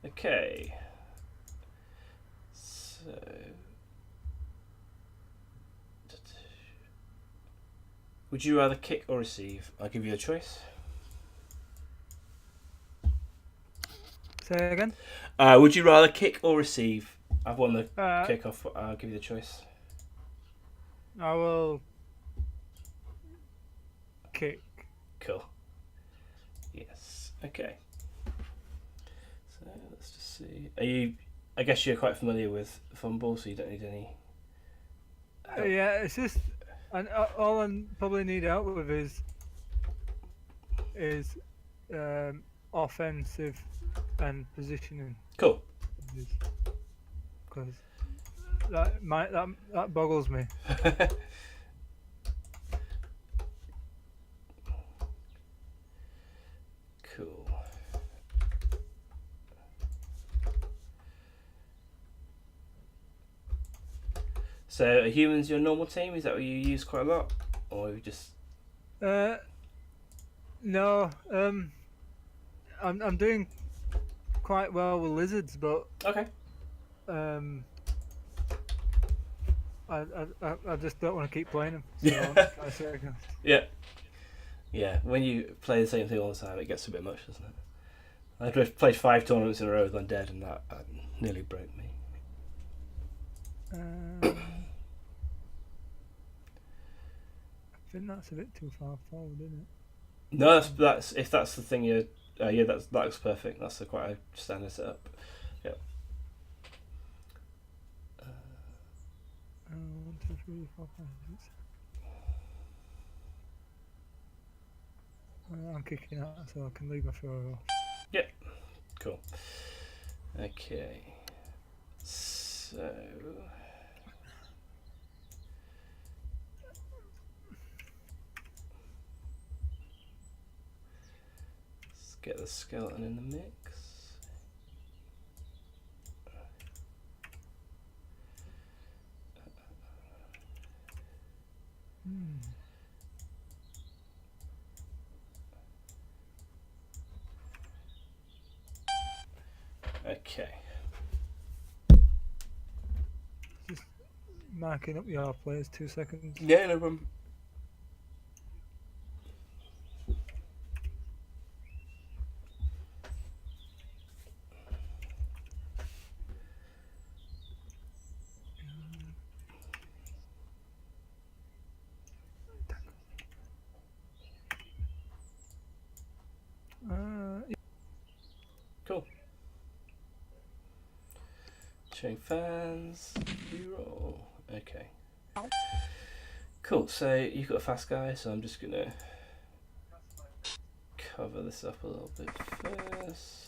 Okay. So. Would you rather kick or receive? I'll give you a choice. Say again? Would you rather kick or receive? I've won the kick off. I'll give you the choice. I will kick. Cool. Yes. Okay. So let's just see. Are you? I guess you're quite familiar with fumble, so you don't need any. Yeah, it's just, and all I probably need help with is offensive and positioning. Cool. Because that boggles me. Cool. So are humans your normal team? Is that what you use quite a lot, or you just? No. I'm doing quite well with lizards, but Okay. I just don't want to keep playing them. So Yeah. Yeah. When you play the same thing all the time, it gets a bit much, doesn't it? I've played 5 tournaments in a row with Undead, and that nearly broke me. I think that's a bit too far forward, isn't it? No, that's if that's the thing you. Yeah, that looks perfect. That's quite a standard setup. Yeah. 1, 2, 3, 4, 5, 6. I'm kicking out, so I can leave my thrower off. Yeah. Cool. Okay. So. Let's get the skeleton in the mix. Okay. Just marking up your players, 2 seconds. Yeah, no problem. Cool. Chain fans, reroll. Okay. Cool, so you've got a fast guy, so I'm just gonna cover this up a little bit first.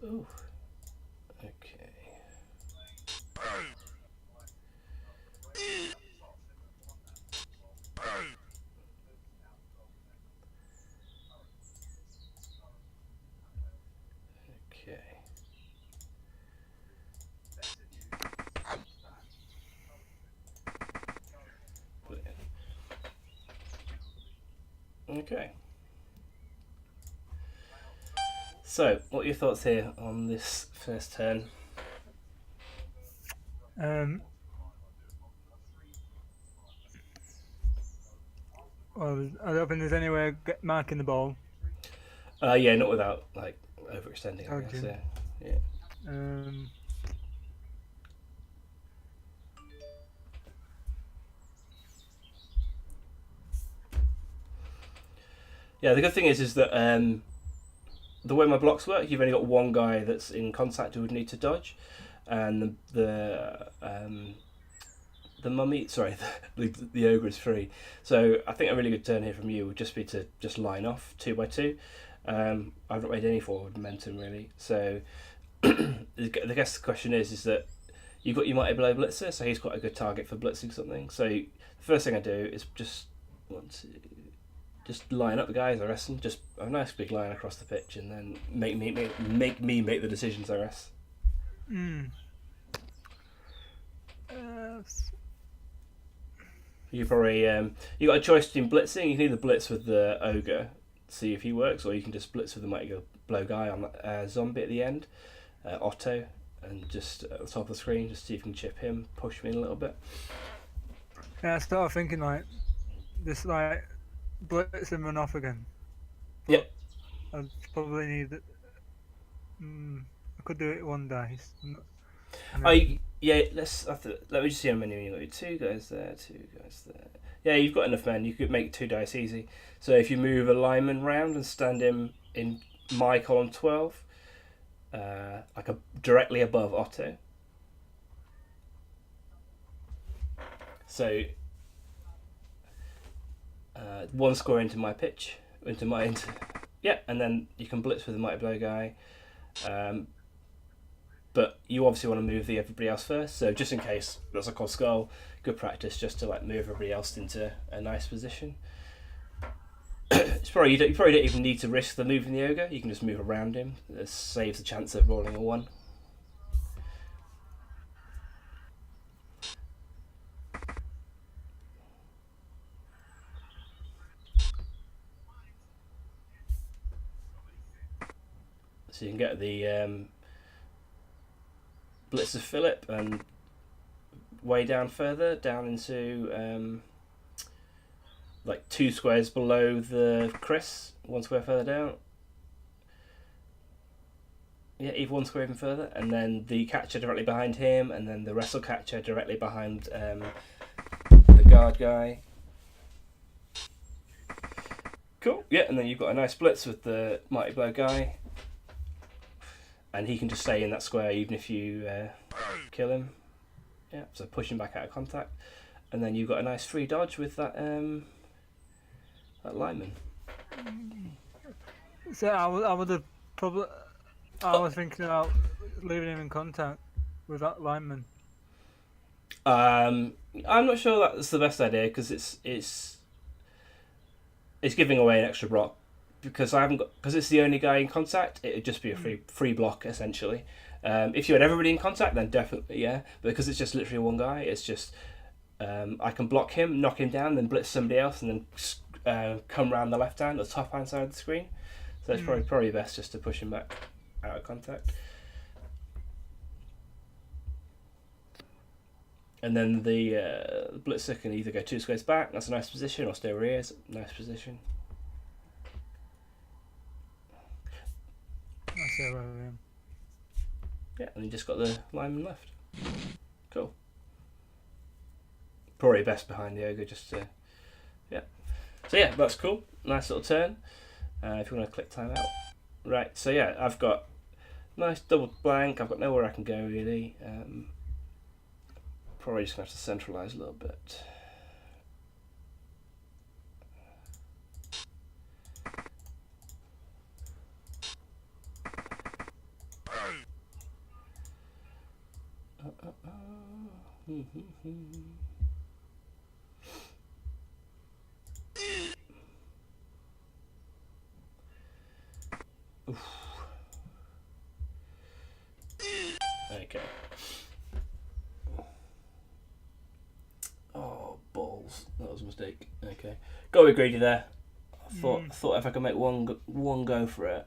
Ooh. Okay. Okay. Brilliant. Okay. So, what are your thoughts here on this first turn? Well, I don't think there's any way of marking the ball. Yeah, not without like overextending. I guess. Okay. Yeah. Yeah, the good thing is that the way my blocks work, you've only got one guy that's in contact who would need to dodge, and the mummy, sorry, the ogre is free. So I think a really good turn here from you would just be to just line off 2 by 2. I've not made any forward momentum really, so I guess the question is that you've got your mighty blow blitzer, so he's quite a good target for blitzing something. So the first thing I do is just line up the guys, I reckon. Just a nice big line across the pitch, and then make me make the decisions, I reckon. You probably you got a choice between blitzing. You can either blitz with the ogre, see if he works, or you can just blitz with the mighty blow guy on that zombie at the end, Otto, and just at the top of the screen, just see if you can chip him, push me in a little bit. Yeah, I started thinking like this, like blitz and run off again. Yeah. I probably need it. I could do it one dice. Let me just see how many. You got 2 guys there, 2 guys there. Yeah, you've got enough men. You could make 2 dice easy. So if you move a lineman round and stand him in my column 12, directly above Otto. So 1 score into my pitch, yeah, and then you can blitz with the mighty blow guy. But you obviously want to move everybody else first, so just in case that's a cold skull, good practice just to like move everybody else into a nice position. You probably don't even need to risk the moving the ogre. You can just move around him. It saves the chance of rolling a 1. So you can get the blitz of Philip and way down further, down into like 2 squares below the Chris, 1 square further down. Yeah, even 1 square even further, and then the catcher directly behind him, and then the wrestle catcher directly behind the guard guy. Cool. Yeah, and then you've got a nice blitz with the mighty blow guy. And he can just stay in that square even if you kill him. Yeah, so push him back out of contact. And then you've got a nice free dodge with that lineman. So I would have probably. I was thinking about leaving him in contact with that lineman. I'm not sure that's the best idea because it's giving away an extra block. Because it's the only guy in contact, it'd just be a free block essentially. If you had everybody in contact, then definitely yeah. But because it's just literally 1 guy, it's just I can block him, knock him down, then blitz somebody else, and then come round the left hand, the top hand side of the screen. So it's probably best just to push him back out of contact. And then the blitzer can either go 2 squares back, that's a nice position, or stay where he is, nice position. Yeah, and you just got the lineman left. Cool. Probably best behind the ogre, just to, yeah. So yeah, that's cool. Nice little turn. If you want to click time out. Right, so yeah, I've got nice double blank. I've got nowhere I can go really. Probably just going to have to centralise a little bit. Okay. Oh, balls. That was a mistake. Okay. Got a bit greedy there. I thought if I could make one go for it.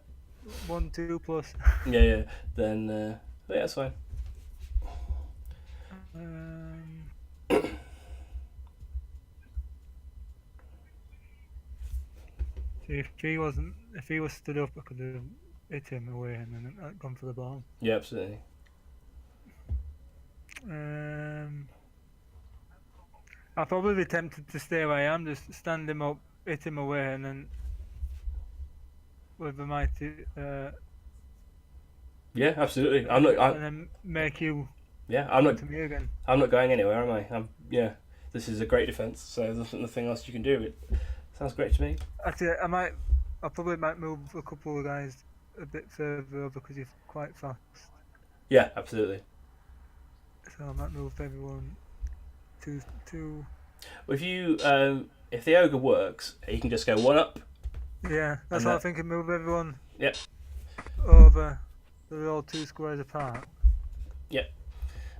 1, 2 plus. Yeah. Then yeah, that's fine. See, if he was stood up, I could have hit him away and then I'd gone for the ball. Yeah, absolutely. I'll probably be tempted to stay where I am, just stand him up, hit him away, and then with the mighty. Yeah, absolutely. And then make you. Yeah, I'm not. To me again. I'm not going anywhere, am I? Yeah, this is a great defense. So there's nothing else you can do. It sounds great to me. Actually, I probably might move a couple of guys a bit further over because you're quite fast. Yeah, absolutely. So I might move everyone to. If the ogre works, you can just go one up. Yeah, that's what I'm thinking. Move everyone. Yep. Over. They're all 2 squares apart. Yep.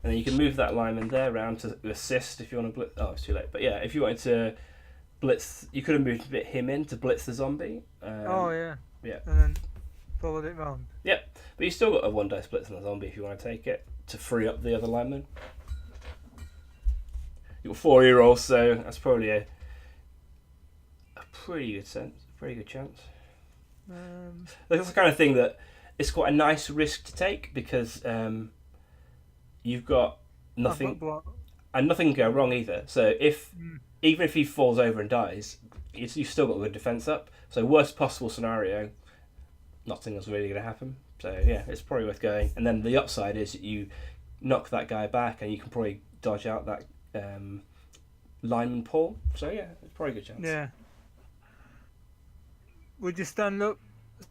And then you can move that lineman there around to assist if you want to blitz. Oh, it's too late. But yeah, if you wanted to blitz, you could have moved him in to blitz the zombie. Oh yeah. Yeah. And then followed it round. Yep. But you still got a 1 dice blitz on the zombie if you want to take it to free up the other lineman. You've got 4 rerolls, so that's probably a pretty good chance. That's the kind of thing that it's quite a nice risk to take because you've got nothing, and nothing can go wrong either. So even if he falls over and dies, you've still got a good defense up. So worst possible scenario, nothing's really going to happen. So yeah, it's probably worth going. And then the upside is that you knock that guy back, and you can probably dodge out that lineman pull. So yeah, it's probably a good chance. Yeah. Would you stand up,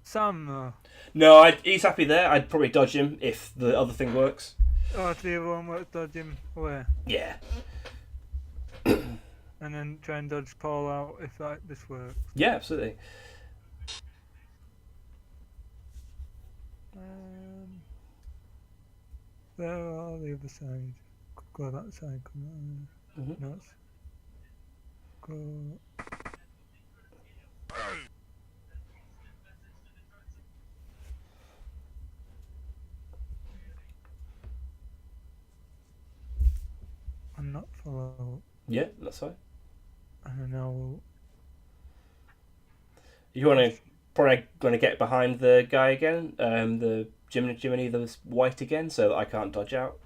Sam? Or? No, he's happy there. I'd probably dodge him if the other thing works. Oh, if the other one works, dodge him away. Yeah. And then try and dodge Paul out if this works. Yeah, absolutely. Where are the other side? Go that side. Come on. No, go. And not follow. Yeah, that's fine. And then I'll. You want to probably going to get behind the guy again, the Jiminy the white again, so that I can't dodge out.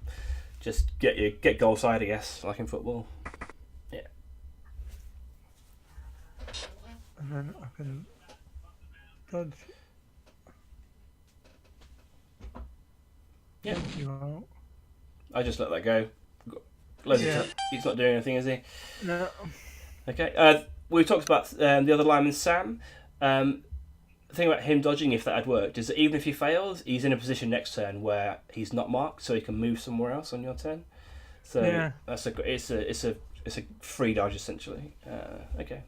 Just get goal side, I guess, like in football. Yeah. And then I can dodge. Yeah. You out. I just let that go. He's not doing anything, is he? No. Okay. We talked about the other lineman, Sam. The thing about him dodging, if that had worked, is that even if he fails, he's in a position next turn where he's not marked, so he can move somewhere else on your turn. So yeah. It's a free dodge essentially. Okay.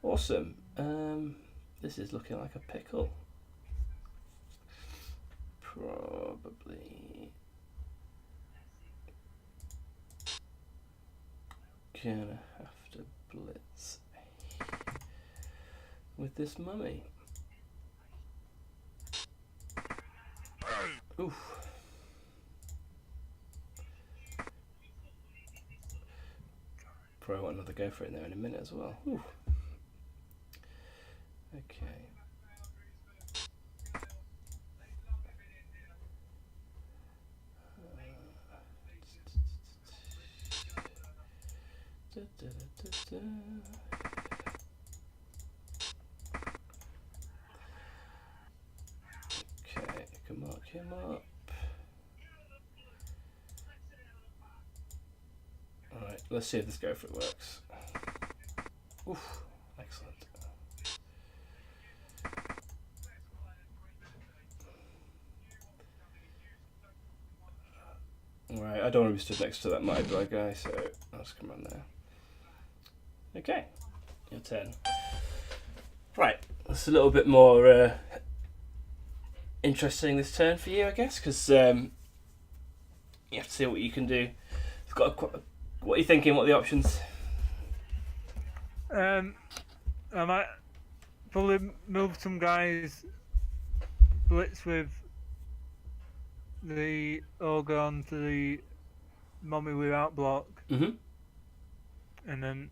Awesome. This is looking like a pickle. Probably gonna have to blitz with this mummy. Oof. Probably want another go for it there in a minute as well. Oof. Okay. Okay, you can mark him up. Alright, let's see if this go for it works. Oof, excellent. Right, I don't want to be stood next to that mighty dry guy, so I'll just come on there. Okay, your turn. Right, that's a little bit more interesting this turn for you, I guess, because you have to see what you can do. It's got what are you thinking? What are the options? I might probably move some guys, blitz with the ogre onto the mummy without block, and then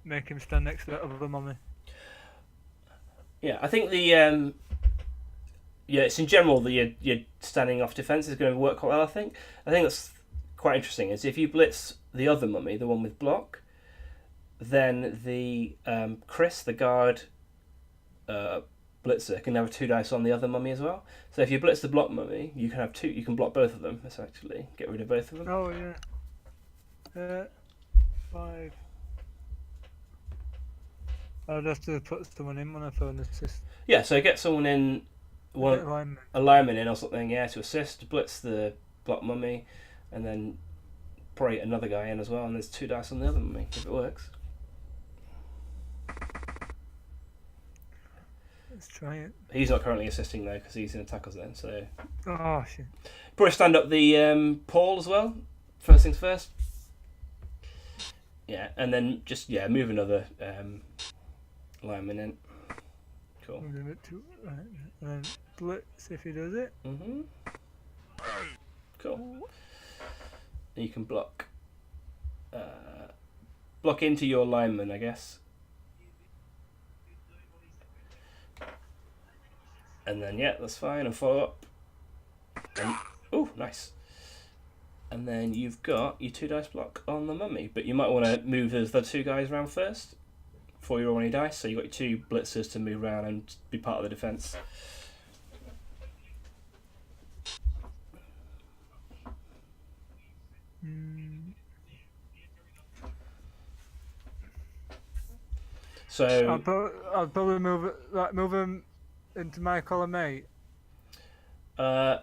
make him stand next to that other mummy. Yeah, I think it's in general the your standing off defense is going to work quite well. I think that's quite interesting. Is if you blitz the other mummy, the one with block, then the Chris, the guard blitzer, can have 2 dice on the other mummy as well. So if you blitz the block mummy, you can have 2. You can block both of them. Essentially, get rid of both of them. Oh yeah. 5. I'll have to put someone in when I phone assist. Yeah, so get someone in, a lineman in or something, yeah, to assist, blitz the block mummy, and then probably another guy in as well, and there's 2 dice on the other mummy if it works. Let's try it. He's not currently assisting though because he's in attack zone, so Oh shit. probably stand up the Paul as well. First things first. Yeah, and then just move another lineman in. Cool. We'll do it too. Right. And then blitz if he does it. Cool. You can block into your lineman, I guess. And then that's fine. And follow up. Oh, nice. And then you've got your 2 dice block on the mummy, but you might want to move the 2 guys around first before you roll any dice. So you've got your 2 blitzers to move around and be part of the defense. So I'll probably move him into my column 8.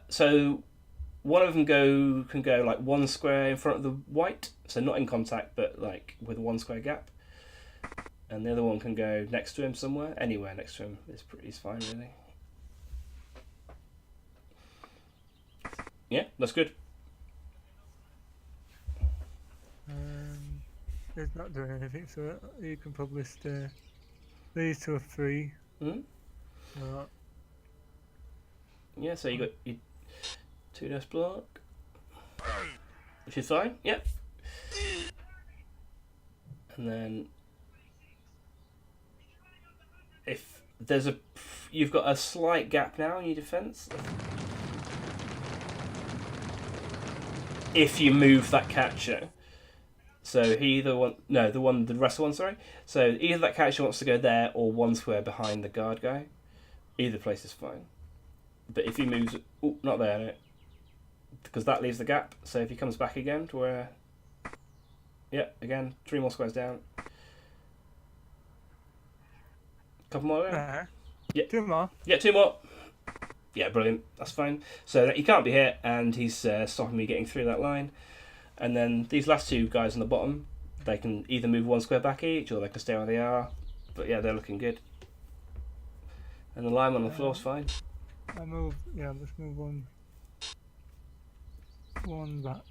So one of them can go like 1 square in front of the white, so not in contact, but like with 1 square gap. And the other one can go next to him somewhere, anywhere next to him is fine really. Yeah, that's good. He's not doing anything, so you can probably stay. These 2 are free. Yeah, so you got your 2 dice block, which is fine. Yep. And then if you've got a slight gap now in your defense. If you move that catcher, so the rest one, sorry. So either that catcher wants to go there or 1 square behind the guard guy. Either place is fine. But if he moves, not there, no, because that leaves the gap. So if he comes back again to where, again 3 more squares down. Couple more there. Yeah, 2 more. Yeah, 2 more. Yeah, brilliant. That's fine. So he can't be hit, and he's stopping me getting through that line. And then these last 2 guys on the bottom, they can either move 1 square back each, or they can stay where they are. But yeah, they're looking good. And the line on the floor's fine. Let's move one back.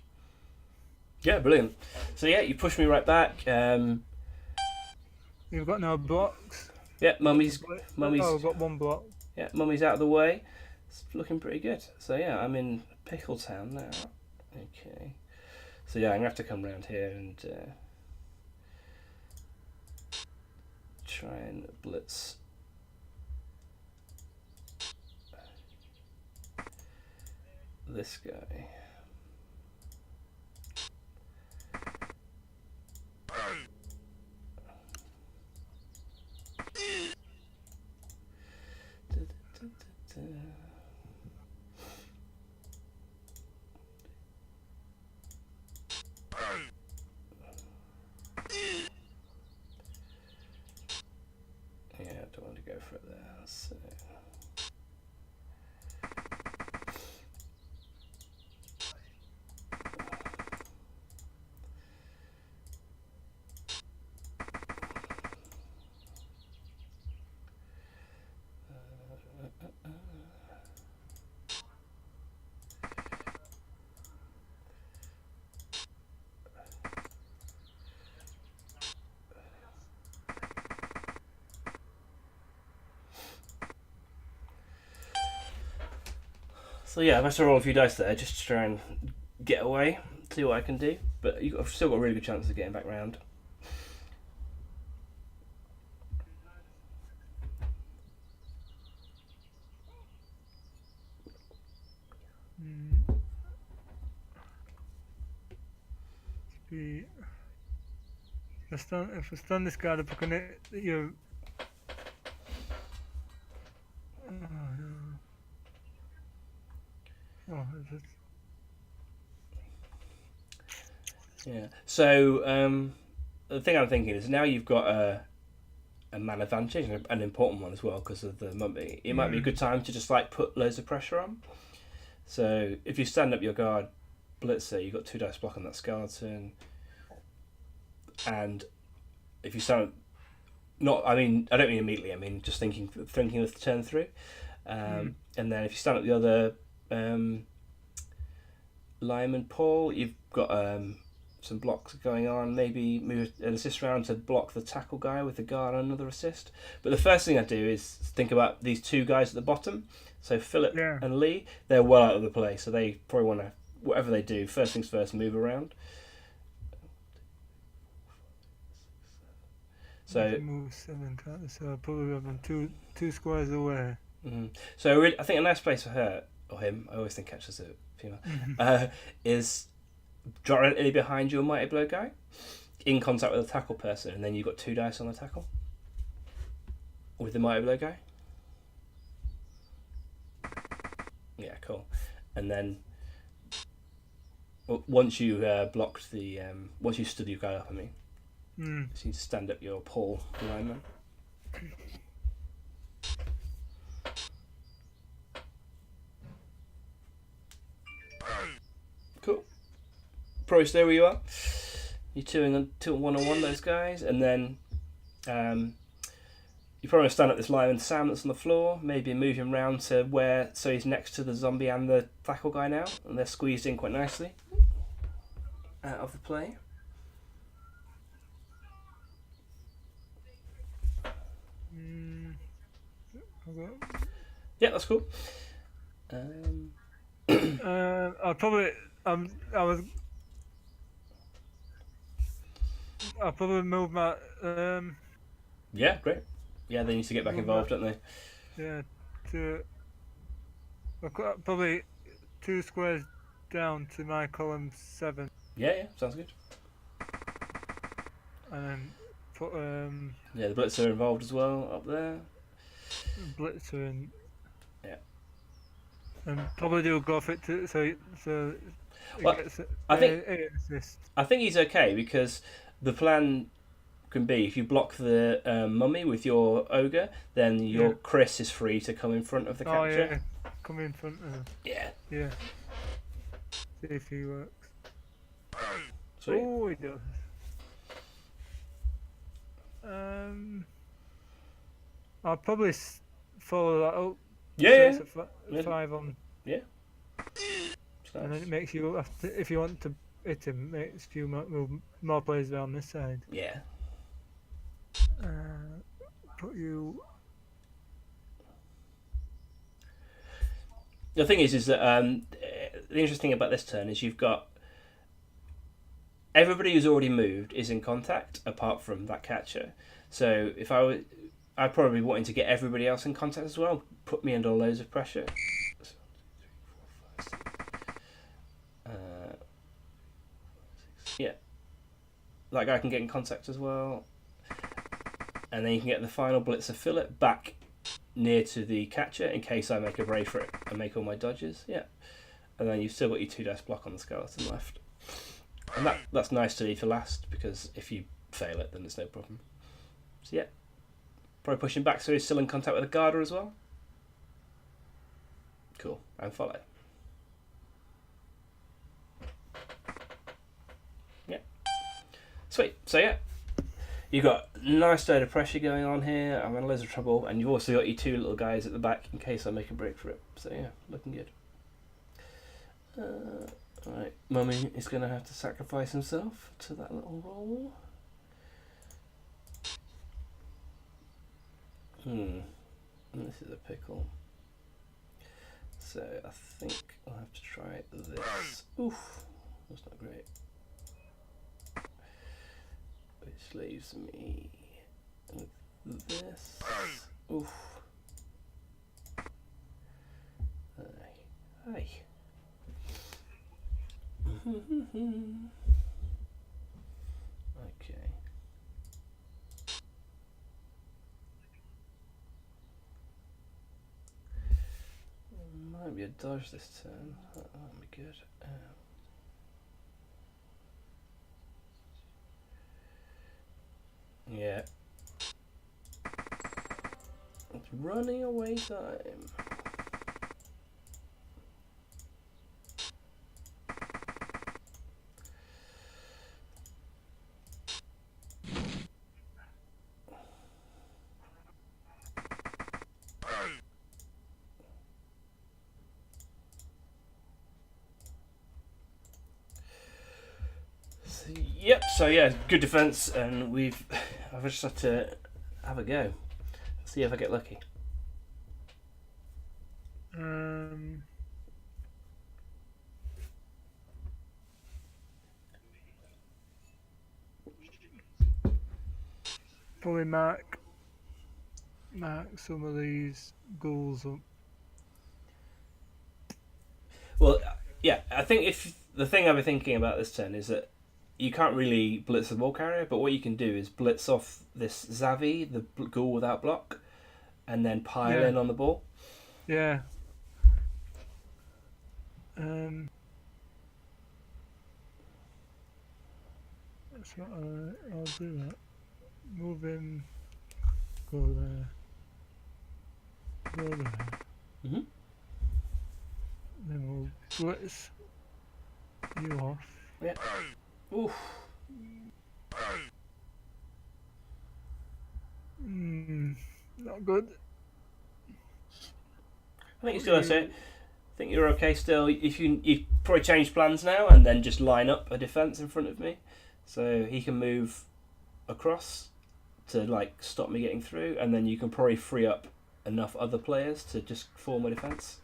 Yeah, brilliant. So yeah, you push me right back. You've got no blocks. Yeah, mummy's. Oh, we've got 1 block. Yeah, mummy's out of the way. It's looking pretty good. So yeah, I'm in Pickletown now. Okay. So yeah, I'm gonna have to come round here and try and blitz this guy. Yeah, I don't want to go for it there. So. So yeah, I've had to roll a few dice there just to try and get away, see what I can do. But I've still got a really good chance of getting back round. If I stun this guard up, I can hit you. Yeah. So the thing I'm thinking is now you've got a man advantage, and an important one as well because of the mummy. It might be a good time to just like put loads of pressure on. So if you stand up your guard blitzer, you've got 2 dice block on that skeleton. And if you stand, I don't mean immediately. I mean just thinking of the turn through. And then if you stand up the other lineman, Paul, you've got some blocks going on. Maybe move an assist round to block the tackle guy with the guard and another assist. But the first thing I do is think about these 2 guys at the bottom. So Philip and Lee, they're well out of the play. So they probably want to, whatever they do, first things first, move around. So move 7, so I'll probably have them two squares away. Mm-hmm. So I think a nice place for her or him, I always think catch as a female, is directly behind your mighty blow guy, in contact with the tackle person, and then you've got 2 dice on the tackle with the mighty blow guy. Yeah, cool. And then once you blocked the once you stood your guy up, so you need to stand up your Paul lineman. Cool. Probably stay where you are. You're 2 1-on-1 those guys, and then you probably stand up this lineman Sam that's on the floor. Maybe move him round to where, so he's next to the zombie and the tackle guy now, and they're squeezed in quite nicely out of the play. Yeah, that's cool. I'll probably I'll probably move my Yeah, great. Yeah, they need to get back involved, don't they? Yeah, probably 2 squares down to my column 7. Yeah, sounds good. And then put the blitzer involved as well up there. Blitzer and yeah, and probably do go for it too. So well, gets I think assist. I think he's okay, because the plan can be, if you block the mummy with your ogre, then your Chris is free to come in front of the capture. Oh yeah, come in front of. Yeah. See if he works. Sweet. Oh, he does. I'll probably follow that up. Yeah. So it's a 5 on. Yeah. And then it makes you have to, if you want to hit him, makes you move more players down this side. Yeah. Put you. The thing is that the interesting thing about this turn is you've got everybody who's already moved is in contact, apart from that catcher. So if I'd probably be wanting to get everybody else in contact as well. Put me under loads of pressure. Yeah, that guy can get in contact as well, and then you can get the final blitzer Philip back near to the catcher in case I make a break for it and make all my dodges. Yeah, and then you've still got your 2 dice block on the skeleton left, and that's nice to leave for last, because if you fail it, then it's no problem. So yeah, probably pushing back so he's still in contact with the Garter as well. Cool, and follow. Sweet. So yeah, you've got a nice load of pressure going on here. I'm in loads of trouble, and you've also got your 2 little guys at the back in case I make a break for it. So yeah, looking good. Alright, Mummy is going to have to sacrifice himself to that little roll. This is a pickle. So I think I'll have to try this. Oof, that's not great. Which leaves me with this. Oof. Hi. Okay. Might be a dodge this turn. That'll be good. Yeah. It's running away time. Yep. So yeah, good defence, and I've just had to have a go. See if I get lucky. Probably mark some of these ghouls up. Well, yeah, I think if the thing I've been thinking about this turn is that you can't really blitz the ball carrier, but what you can do is blitz off this Zavi, the ghoul without block, and then pile in on the ball. Yeah. So I'll do that. Move him. Go there. Go there. Mhm. Then we'll blitz you off. Yeah. Oof. Not good. I think you're still okay. I think you're okay still. If you probably change plans now and then just line up a defence in front of me, so he can move across to like stop me getting through, and then you can probably free up enough other players to just form a defence.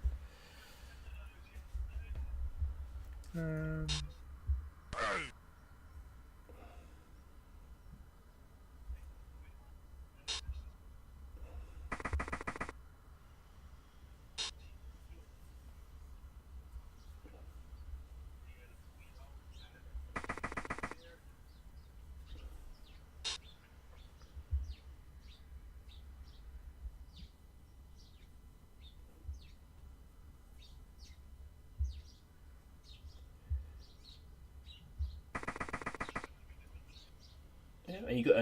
Yeah, and you got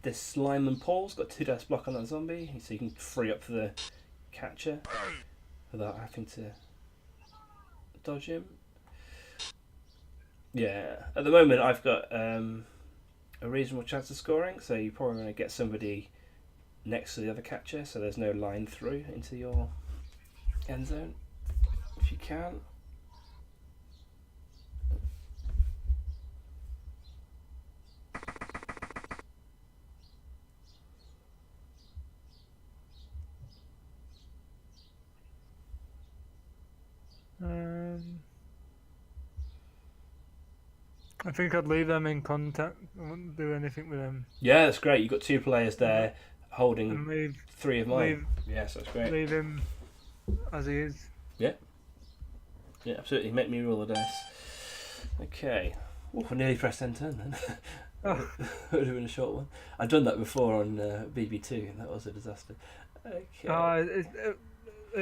this lineman Paul's got 2 dice block on that zombie, so you can free up for the catcher without having to dodge him. Yeah, at the moment I've got a reasonable chance of scoring, so you're probably going to get somebody next to the other catcher, so there's no line through into your end zone if you can. I think I'd leave them in contact. I wouldn't do anything with them. Yeah, that's great. You've got 2 players there holding And leave 3 of mine. Yes, that's great. Leave him as he is. Yeah. Yeah, absolutely. Make me roll the dice. Okay. Ooh, I nearly pressed enter then. Oh. It would have been a short one. I've done that before on BB2, and that was a disaster. Okay.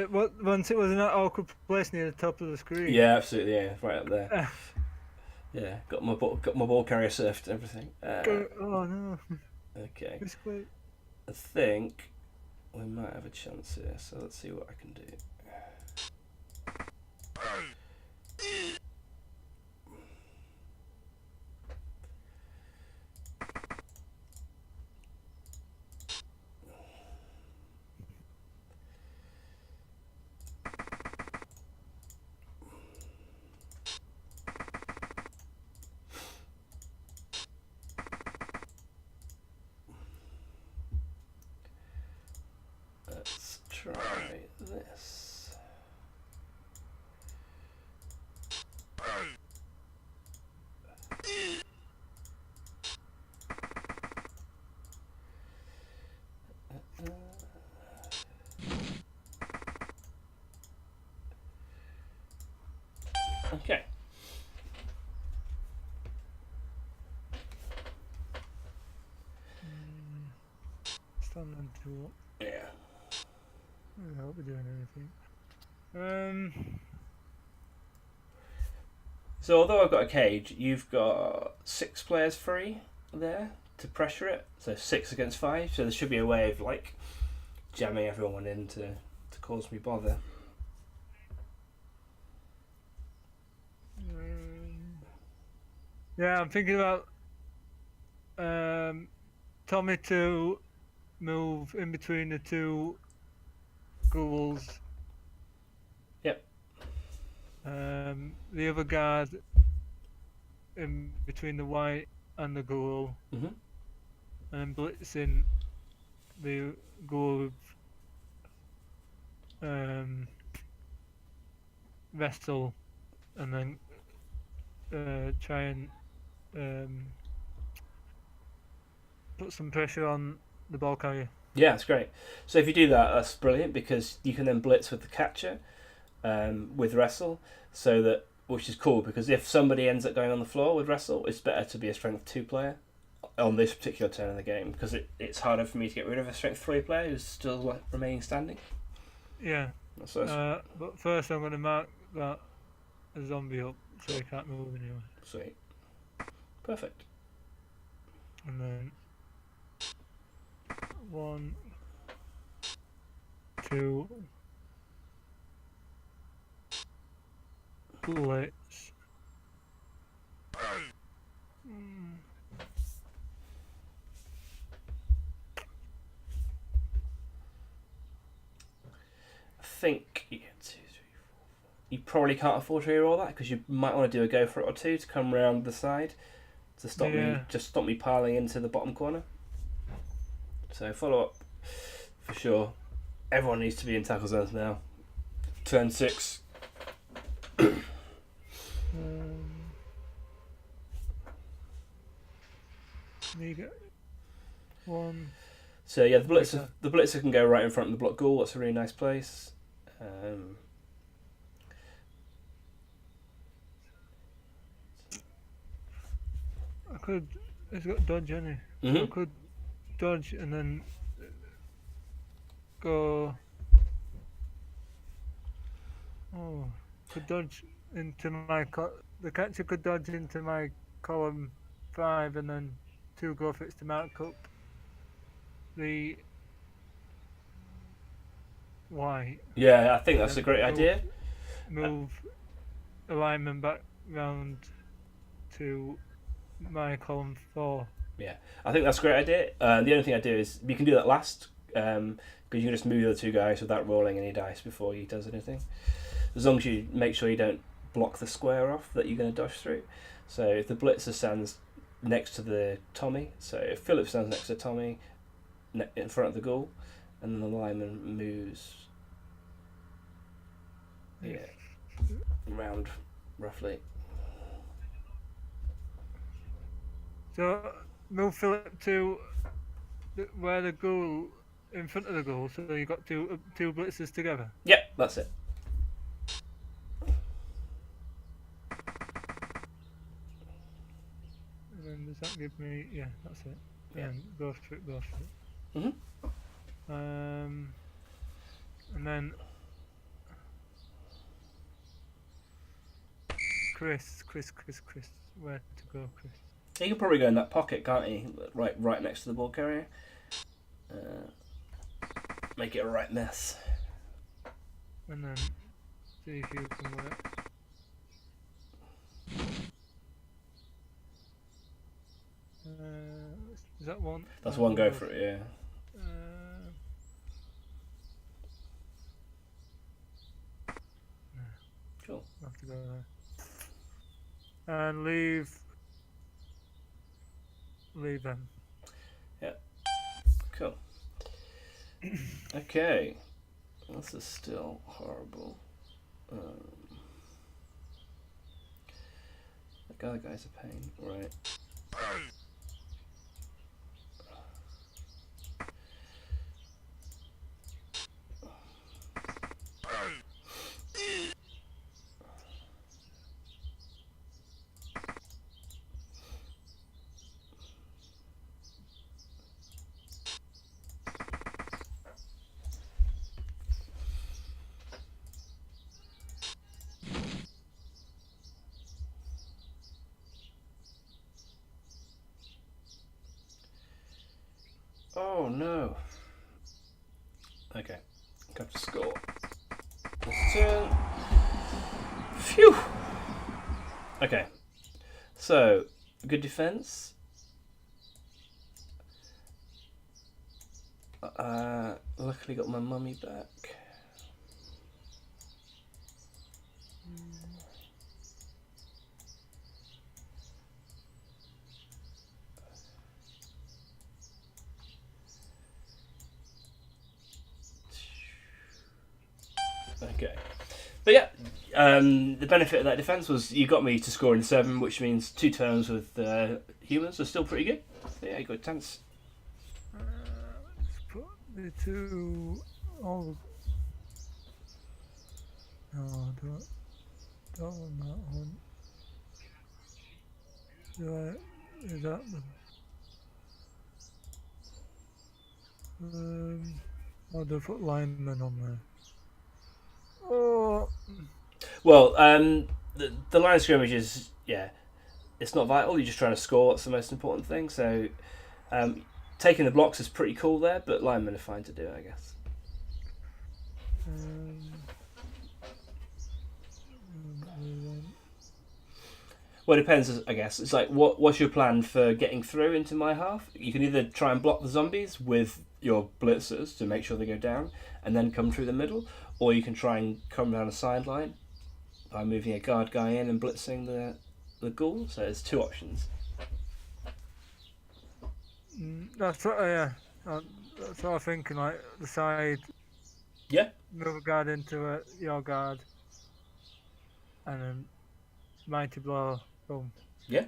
Once it was in that awkward place near the top of the screen. Yeah, absolutely. Yeah, right up there. Yeah, got my ball carrier surfed and everything. Oh no. Okay. It's quite... I think we might have a chance here, so let's see what I can do. Let's try this. Okay. Standing to up. Yeah. I hope we're doing anything. So although I've got a cage, you've got 6 players free there to pressure it. So 6 against 5. So there should be a way of like jamming everyone in to cause me bother. Yeah, I'm thinking about Tommy to move in between the 2 ghouls. Yep. The other guard in between the white and the ghoul, Mm-hmm. and then blitzing the ghoul with wrestle, and then try and put some pressure on the ball carrier. Yeah, it's great. So if you do that, that's brilliant because you can then blitz with the catcher, with wrestle, so that which is cool because if somebody ends up going on the floor with wrestle, it's better to be a strength 2 player on this particular turn of the game because it's harder for me to get rid of a strength 3 player who's still remaining standing. Yeah. So But first I'm going to mark that a zombie up so he can't move anyway. sweet, perfect. And then 1, 2, blitz. I think you probably can't afford to reroll that because you might want to do a go for it or two to come round the side to stop me piling into the bottom corner. So follow up for sure. Everyone needs to be in tackle zones now. Turn 6. Need 1. So yeah, the blitzer can go right in front of the block ghoul. That's a really nice place. I could. It's got dodge, hasn't it? Mm-hmm. I could dodge and then go. Oh, could dodge into my. The catcher could dodge into my column 5 and then 2 go for it to mark up the white. Yeah, I think that's a great idea. Move alignment back round to my column 4. Yeah, I think that's a great idea. The only thing I do is you can do that last because you can just move the other 2 guys without rolling any dice before he does anything. As long as you make sure you don't block the square off that you're going to dodge through. So if the blitzer stands next to the Tommy, so if Philip stands next to Tommy in front of the ghoul, and then the lineman moves round roughly. So move Philip to where the ghoul in front of the ghoul, so you got two blitzers together. Yep, that's it. And then does that give me? Yeah, that's it. Yeah. And go for it. Mm-hmm. And then Chris. Where to go, Chris? He can probably go in that pocket, can't he? Right next to the ball carrier. Make it a right mess. And then see if you can work. Is that one? That's one go for it, yeah. Cool. I have to go there. And leave them. Yeah. Cool. Okay. This is still horrible. The other guy's a pain. Right. Oh no. Okay. Got to score. This turn. Phew. Okay. So, good defense. Luckily got my mummy back. Okay. But yeah, the benefit of that defense was you got me to score in 7, which means 2 turns with humans are still pretty good. So yeah, you got a chance. Let's put the 2. Oh, no, don't want that one. Is that the? Oh, they put linemen on there. Oh. Well, the line of scrimmage is, it's not vital. You're just trying to score. That's the most important thing. So taking the blocks is pretty cool there, but linemen are fine to do, I guess. Well, it depends, I guess. It's like, what's your plan for getting through into my half? You can either try and block the zombies with your blitzers to make sure they go down and then come through the middle, or you can try and come down a sideline by moving a guard guy in and blitzing the ghoul. So there's 2 options. That's what, that's what I'm thinking. Like the side. Yeah. Move a guard into your guard, and then mighty blow. Boom. Yeah.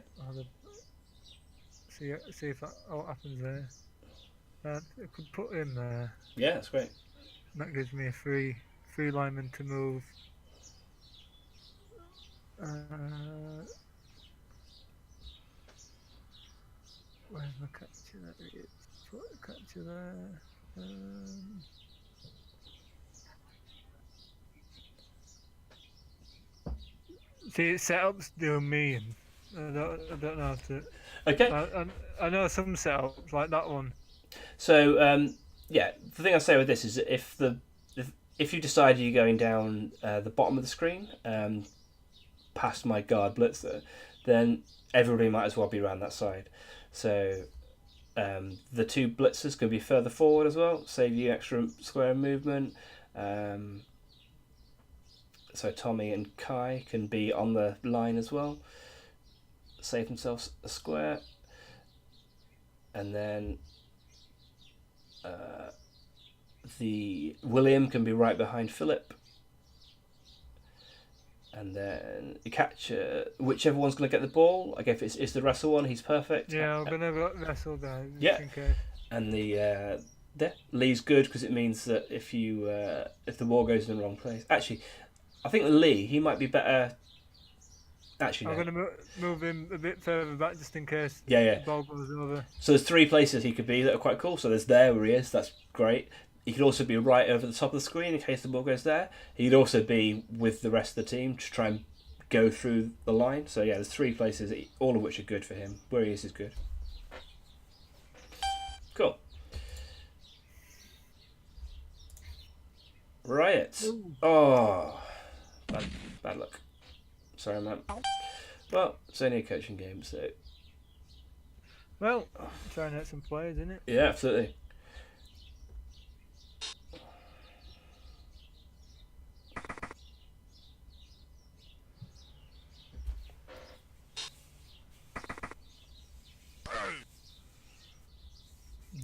See if what happens there. I could put him there. Yeah, that's great. That gives me a free lineman to move. Where's my catcher? There it is. Put the catcher there. See, setups doing me, and I don't know how to. Okay. I know some setups like that one. So the thing I say with this is that if you decide you're going down the bottom of the screen, past my guard blitzer, then everybody might as well be around that side. So the 2 blitzers can be further forward as well, save you extra square movement. So Tommy and Kai can be on the line as well, save themselves a square. And then the William can be right behind Philip. And then the catcher, whichever one's going to get the ball. I guess if it's the wrestle one, he's perfect. Yeah, I'm going to wrestle there. Yeah. And the Lee's good because it means that if the ball goes in the wrong place. Actually, I think Lee, he might be better. Actually, I'm going to move him a bit further back just in case the ball goes over. So there's 3 places he could be that are quite cool. So there's there where he is. That's great. He could also be right over the top of the screen in case the ball goes there. He could also be with the rest of the team to try and go through the line. So yeah, there's 3 places, all of which are good for him. Where he is good. Cool. Riot. Ooh. Oh, bad luck. Sorry, man. Well, it's only a coaching game, so. Well, trying out some players, isn't it? Yeah, absolutely.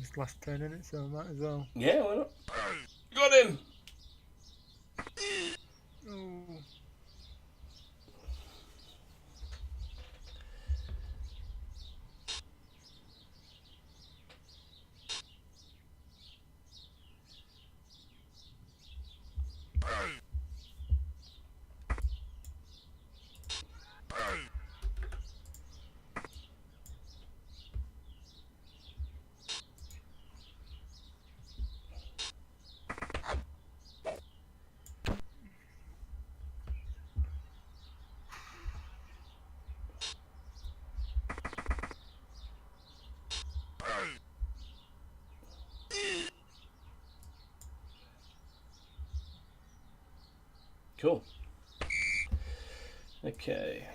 It's last turn, isn't it? So I might as well. Yeah, why not? Got him! Ooh. Cool. Okay.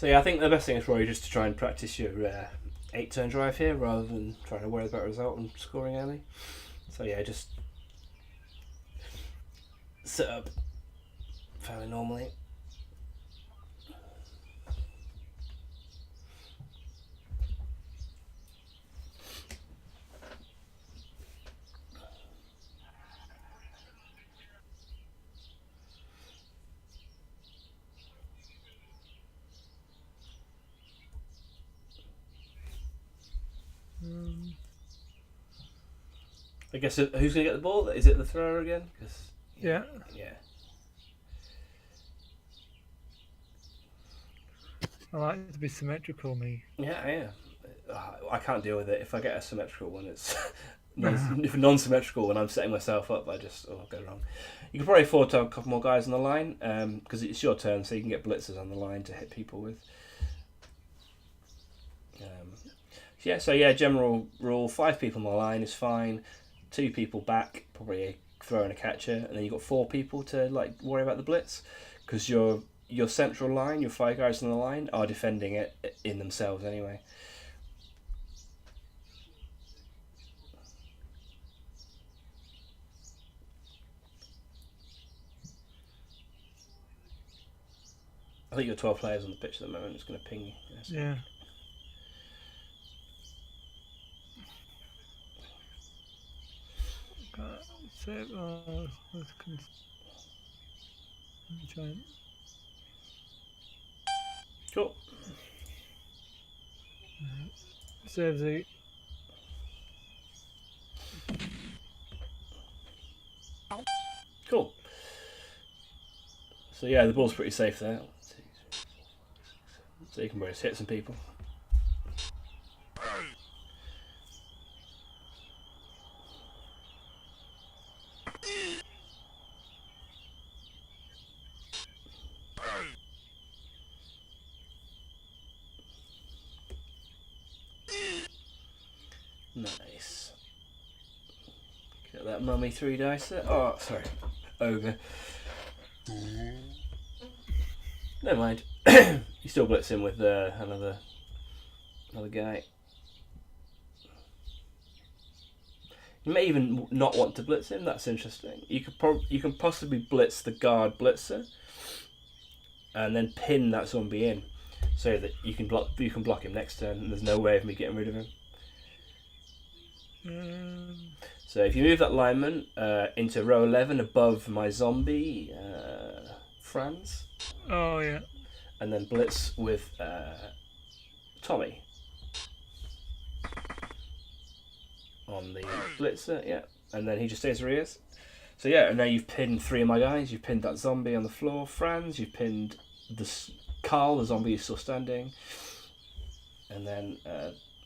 So yeah, I think the best thing is probably just to try and practice your 8-turn drive here rather than trying to worry about a result and scoring early. So yeah, just set up fairly normally. I guess who's going to get the ball? Is it the thrower again? Cause, Yeah. I like it to be symmetrical, me. Yeah. I can't deal with it. If I get a symmetrical one, it's if non-symmetrical when I'm setting myself up, I just go wrong. You can probably afford to have a couple more guys on the line because it's your turn, so you can get blitzers on the line to hit people with. General rule: 5 people on the line is fine. 2 people back, probably a thrower and a catcher, and then you've got 4 people to worry about the blitz because your central line, your 5 guys on the line, are defending it in themselves anyway. I think you've got 12 players on the pitch at the moment. It's going to ping you. Yeah. Save. Cool. Save the. Cool. So yeah, the ball's pretty safe there. So you can probably just hit some people. Nice. Get that mummy 3 dice there. Oh, sorry. Ogre. Never mind. You still blitz him with another guy. You may even not want to blitz him. That's interesting. You can possibly blitz the guard blitzer, and then pin that zombie in, so that you can block him next turn, and there's no way of me getting rid of him. So if you move that lineman into row 11 above my zombie, Franz. Oh yeah. And then blitz with Tommy on the blitzer, yeah. And then he just stays where he is. So yeah, and now you've pinned 3 of my guys. You've pinned that zombie on the floor, Franz. You've pinned Carl, the zombie is still standing. And then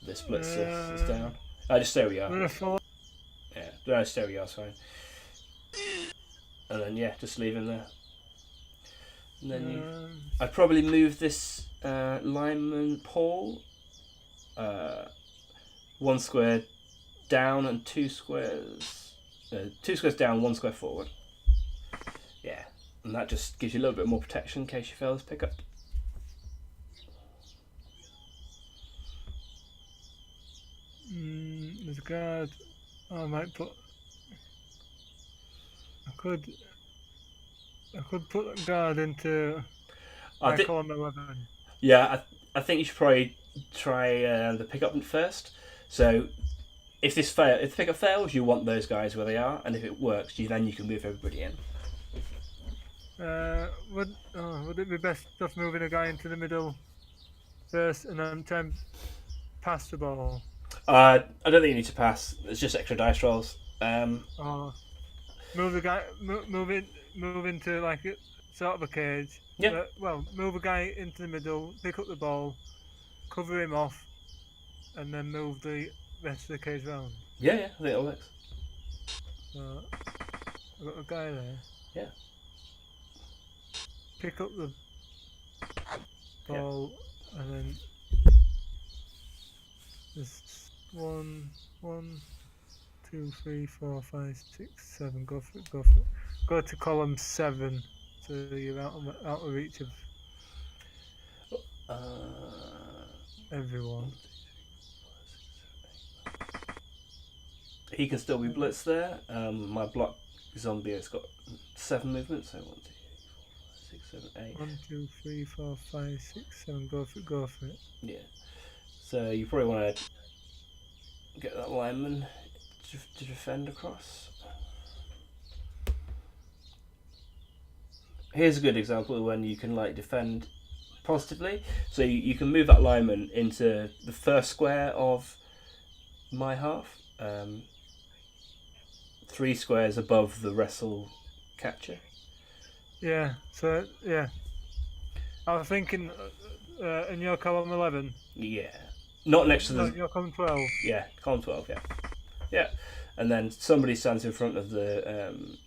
this blitzer is down. Just stay where you are. Yeah, stay where you are, it's fine. And then yeah, just leave him there. And then I'd probably move this lineman Paul 1 square down and 2 squares 2 squares down, 1 square forward. Yeah, and that just gives you a little bit more protection in case you fail this pickup. There's a guard. I might put. I could put a guard into column 11. Yeah, I think you should probably try the pickup first. So if the pickup fails, you want those guys where they are, and if it works, then you can move everybody in. Would it be best just moving a guy into the middle first and then try and pass the ball? I don't think you need to pass. It's just extra dice rolls. Move the guy. Move into like sort of a cage. Yeah. Move a guy into the middle. Pick up the ball, cover him off, and then move the rest of the cage round. Yeah, I think that works. I've got a guy there. Yeah. Pick up the ball, and then there's 1, 2, 3, 4, 5, 6, 7. Go for it. Go to column 7, so you're out of reach of. Everyone. He can still be blitzed there. My block zombie has got 7 movements, so 1, 2, 3, 4, 5, 6, 7, 8. 1, 2, 3, 4, 5, 6, 7. Go for it. Go for it. Yeah. So you probably want to get that lineman to defend across. Here's a good example of when you can like defend positively. So you can move that lineman into the first square of my half, 3 squares above the wrestle catcher. Yeah. So yeah, I was thinking in your column 11. Yeah. Not next to No, the. your column 12. Yeah, column 12. Yeah. Yeah. And then somebody stands in front of the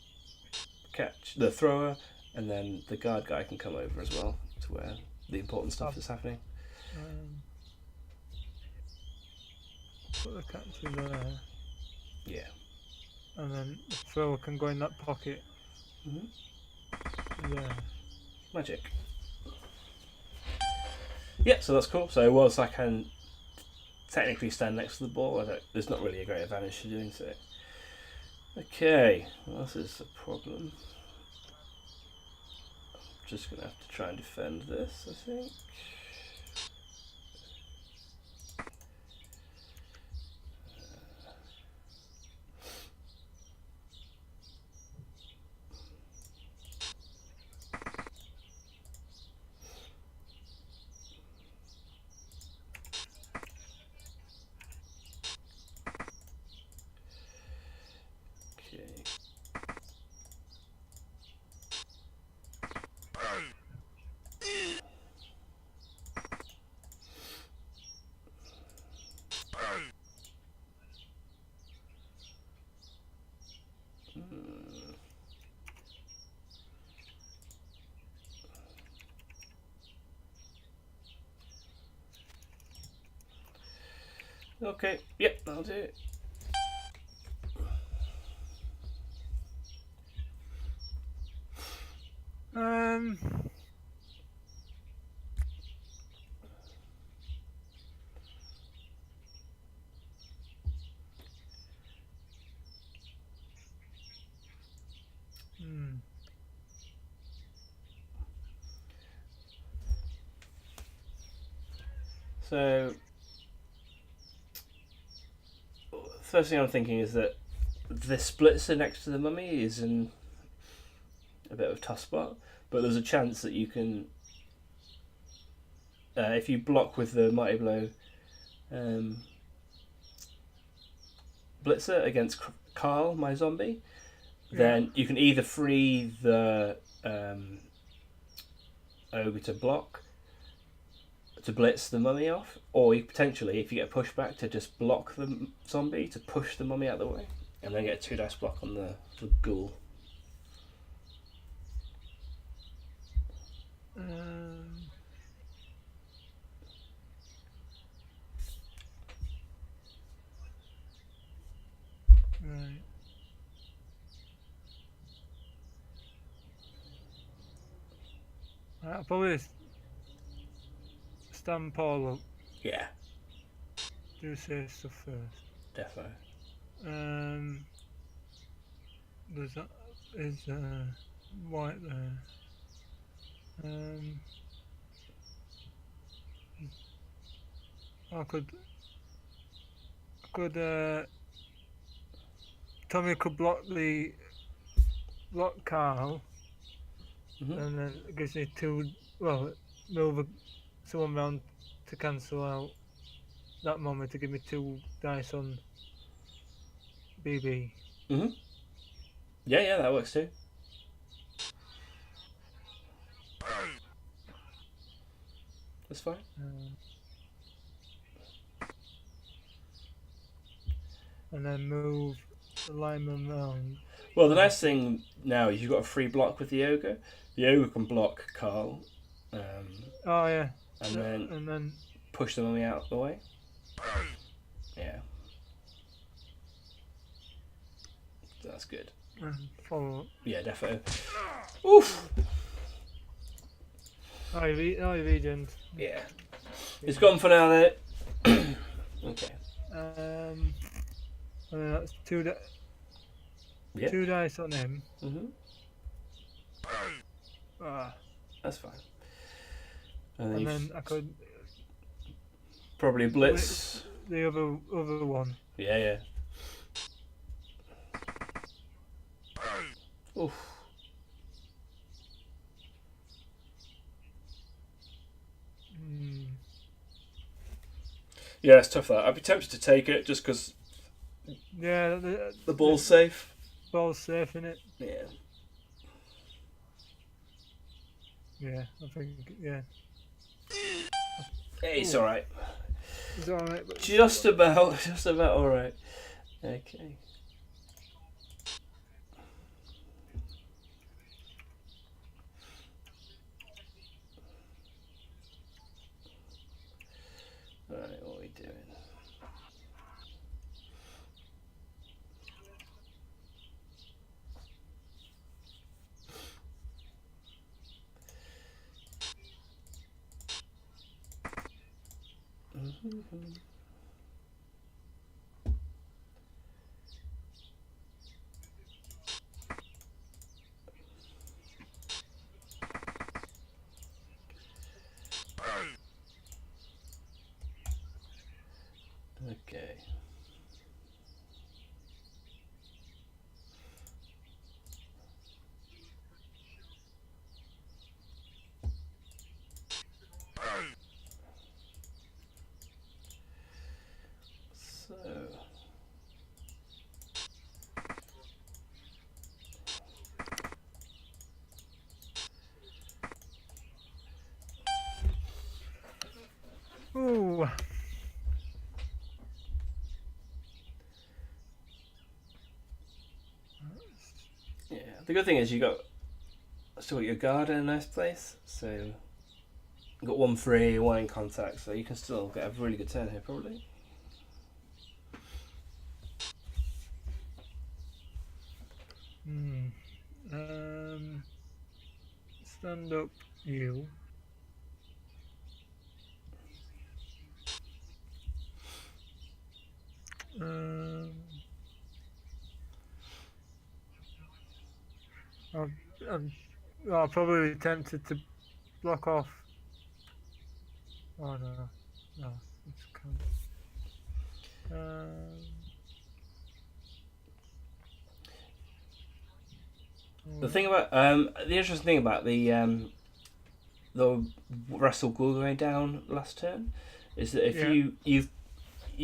the thrower, and then the guard guy can come over as well to where the important stuff is happening. Put the catcher there. Yeah. And then the thrower can go in that pocket. Mm-hmm. Yeah. Magic. Yeah, so that's cool. So whilst I can technically stand next to the ball, there's not really a great advantage to doing so. Okay, well, this is a problem. I'm just going to have to try and defend this, I think. Okay, yep, that'll do it. So, first thing I'm thinking is that the splitzer next to the mummy is in a bit of a tough spot, but there's a chance that you can, if you block with the Mighty Blow blitzer against Carl, my zombie, then you can either free the ogre to block, to blitz the mummy off, or you potentially, if you get pushback, to just block the zombie to push the mummy out of the way, and then get a 2 dice block on the ghoul. Right. I'll probably stand Paul up. Yeah. Do say stuff first. Defo. There's white there. I could Tommy could block Carl, and then it gives me 2. Well, move someone round to cancel out that moment to give me 2 dice on BB. Yeah, that works too. That's fine. And then move the lineman round. Well, the nice thing now is you've got a free block with the ogre. The ogre can block Carl. Oh yeah. And then push the mummy out of the way. Yeah. That's good. Follow up. Yeah, definitely. Oof. Oh, you regent. Yeah. It's gone for now, then. Okay. And then that's Yeah. two dice on him. Mm-hmm. Ah, That's fine. And and you then I could probably blitz. the other one. Yeah, yeah. Oof. Mm. Yeah, it's tough that. I'd be tempted to take it just because Yeah, the ball's safe. ball's safe in it. Yeah. Yeah, I think yeah. Hey, it's alright. It's alright, but Just about alright. Okay. Alright, what are we doing? Okay. So. ooh. Yeah, the good thing is you still got your guard in a nice place, so you got 1 free, 1 in contact, so you can still get a really good turn here probably. Stand up, you. I'll probably be tempted to block off. Oh no, it's can't. The thing about the interesting thing about the wrestle ghoul going down last turn is that if you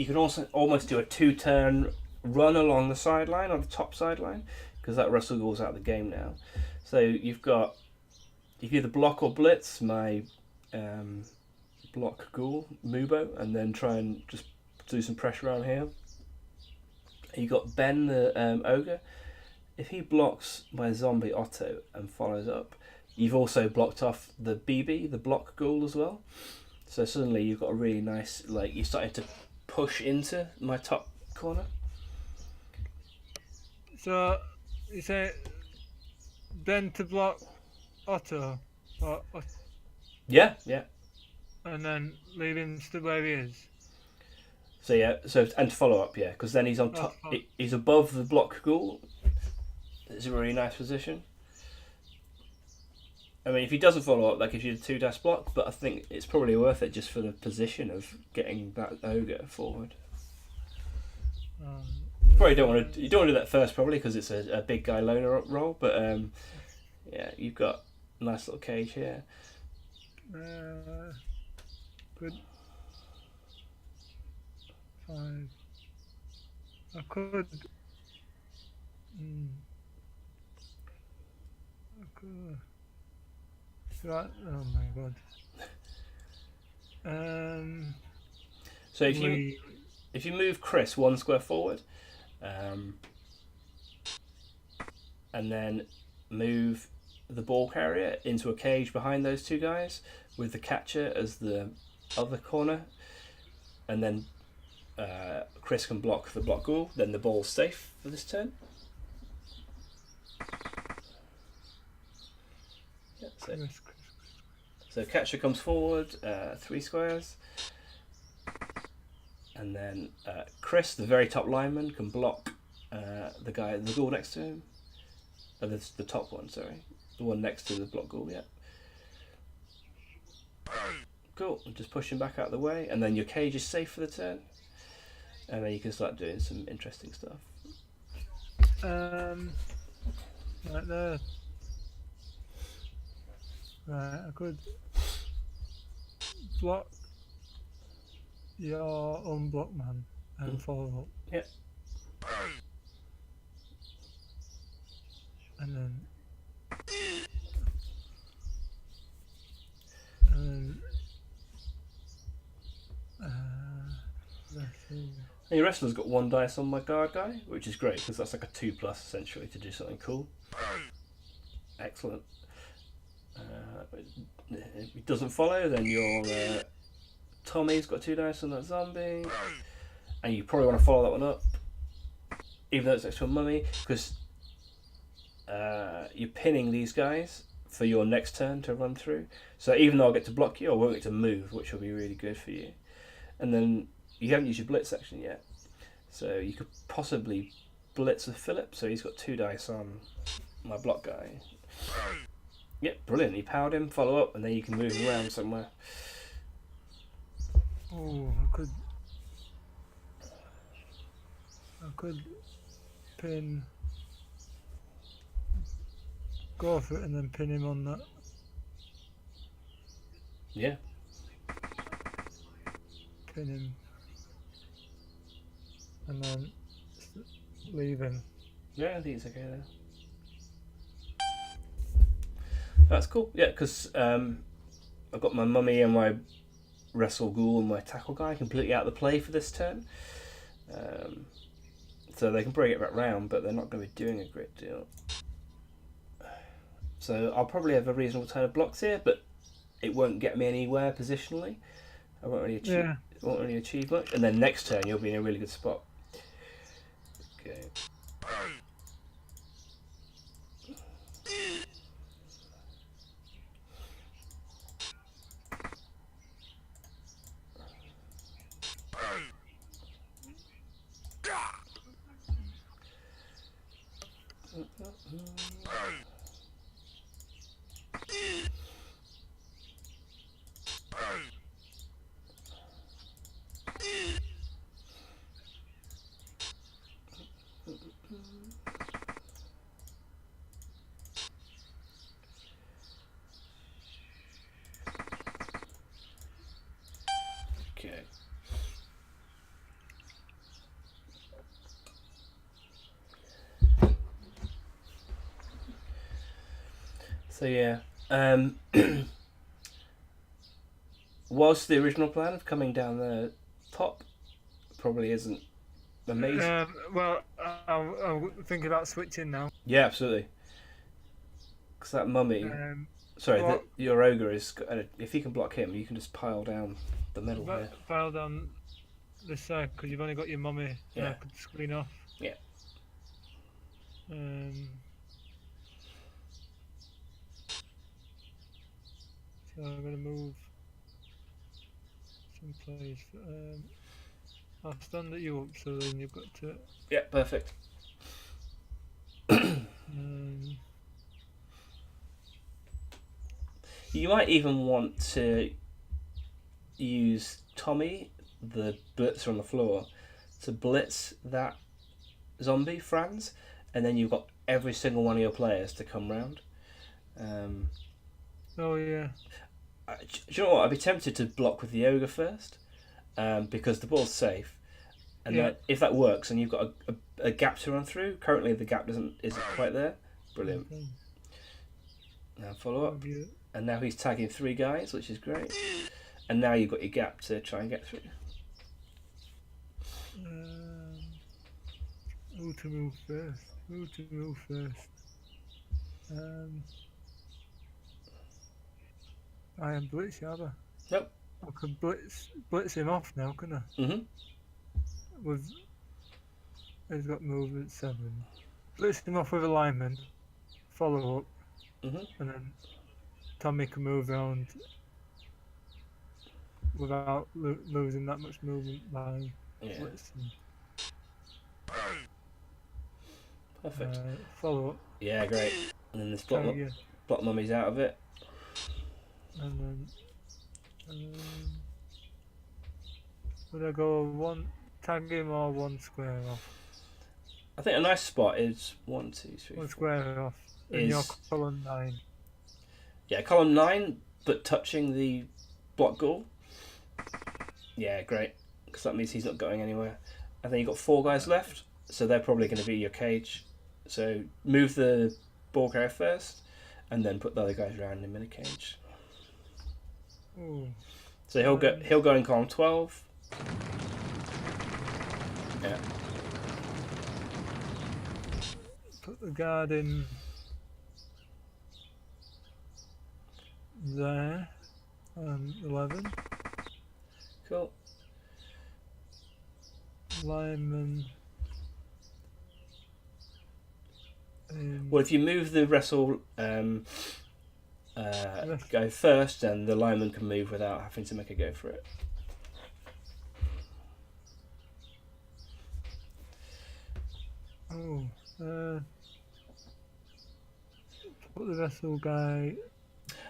can also almost do a 2-turn run along the sideline or the top sideline because that wrestle ghoul's out of the game now. So you can either block or blitz my block ghoul Mubo and then try and just do some pressure around here. You got Ben the ogre. If he blocks my zombie Otto and follows up, you've also blocked off the BB, the block ghoul as well. So suddenly you've got a really nice, like, you're starting to push into my top corner. So you say Ben to block Otto, Yeah. and then leave him still where he is. So yeah, and to follow up, yeah, because then he's on top. He's above the block ghoul. It's a really nice position. I mean, if he doesn't follow up, that gives you the 2-dash block, but I think it's probably worth it just for the position of getting that ogre forward. You probably don't want to. You don't want to do that first, probably, because it's a big guy loner roll. But yeah, you've got a nice little cage here. Good. 5. I could. Right. Oh my god. So if you move Chris 1 square forward, and then move the ball carrier into a cage behind those 2 guys with the catcher as the other corner, and then Chris can block the block ghoul, then the ball's safe for this turn. Yeah, So catcher comes forward, 3 squares. And then Chris, the very top lineman, can block the guy in the goal next to him. Oh, the top one, sorry. The one next to the block goal, yeah. Cool, and just push him back out of the way, and then your cage is safe for the turn. And then you can start doing some interesting stuff. Right there. Right, I could block your unblock man and follow up. Yep. And then let's see. And your wrestler's got 1 dice on my guard guy, which is great because that's like a 2+ essentially to do something cool. Excellent. If it doesn't follow, then your Tommy's got 2 dice on that zombie, and you probably want to follow that one up, even though it's next to a mummy, because you're pinning these guys for your next turn to run through. So even though I'll get to block you, I won't get to move, which will be really good for you. And then you haven't used your blitz section yet, so you could possibly blitz with Philip. So he's got 2 dice on my block guy. Yep, brilliant. You powered him, follow up, and then you can move him around somewhere. Oh, I could pin, go for it and then pin him on that. Yeah. Pin him. And then leave him. Yeah, I think it's okay there. That's cool. Yeah, because I've got my mummy and my wrestle ghoul and my tackle guy completely out of the play for this turn. So they can bring it back round, but they're not going to be doing a great deal. So I'll probably have a reasonable turn of blocks here, but it won't get me anywhere positionally. I won't really achieve, won't really achieve much. And then next turn you'll be in a really good spot. Okay. Okay. So yeah, was the original plan of coming down the top probably isn't amazing. Well, I'll think about switching now. Yeah, absolutely. Because that mummy, sorry, your ogre is. If you can block him, you can just pile down the middle here. Pile down this side because you've only got your mummy. Yeah. I could screen off. Yeah. So I'm going to move some plays. I'll stand at you up so then you've got to... Yeah, perfect. You might even want to use Tommy, the blitzer on the floor, to blitz that zombie, Franz, and then you've got every single one of your players to come round. Oh yeah. Do you know what? I'd be tempted to block with the ogre first, because the ball's safe, and then if that works and you've got a gap to run through. Currently, the gap isn't quite there. Brilliant. Okay. Now follow up, and now he's tagging 3 guys, which is great. And now you've got your gap to try and get through. Who to move first? I am blitz, Yabba. Yep. I could blitz him off now, couldn't I? With he's got movement 7. Blitz him off with a lineman. Follow up. And then Tommy can move around without losing that much movement by Yeah. blitzing. Perfect. Follow up. Yeah, great. And then this Tag block mummies out of it. and then would I go one tag him or one square off? I think a nice spot is 1, 2, 3, One 4. square off in your column 9. Yeah, column 9, but touching the block goal. Yeah, great. Because that means he's not going anywhere. And then you've got 4 guys left, so they're probably going to be your cage. So move the ball carrier first, and then put the other guys around him in a cage. Ooh. So he'll go in column 12. Yeah. Put the guard in there. 11. Cool. Lineman. Well, if you move the wrestle go first, then the lineman can move without having to make a go for it. Put the wrestle guy.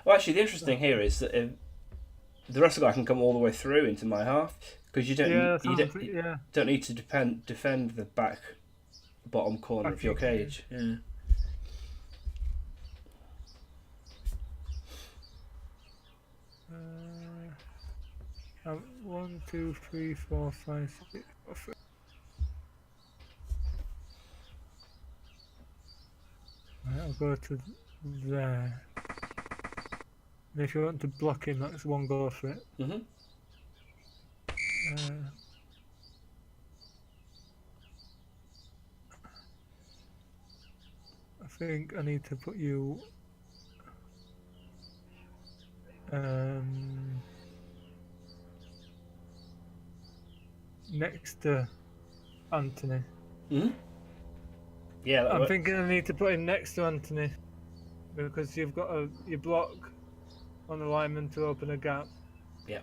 Well, actually, the interesting thing here is that the wrestle guy can come all the way through into my half because you don't need to defend the bottom corner of your cage. Yeah. 1, 2, 3, 4, 5, 6. Right, I'll go to there. And if you want to block him, that's one go for it. Mhm. I think I need to put you next to Anthony. Mhm. Yeah, I'm thinking I need to put him next to Anthony because you've got your block on the lineman to open a gap. Yeah.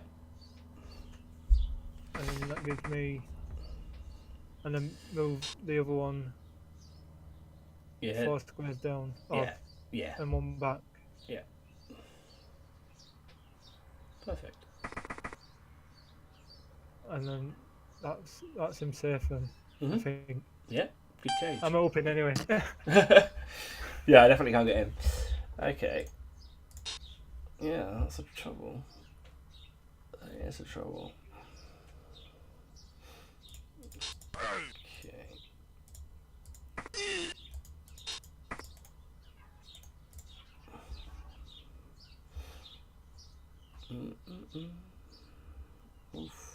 And then that gives me, and then move the other one. Yeah. 4 squares down. Yeah. And 1 back. Yeah. Perfect. And then that's him safer. I think. Yeah. Good cage. I'm hoping anyway. Yeah, I definitely can't get him. Okay. Yeah, that's a trouble. It's a trouble. Okay. Oof.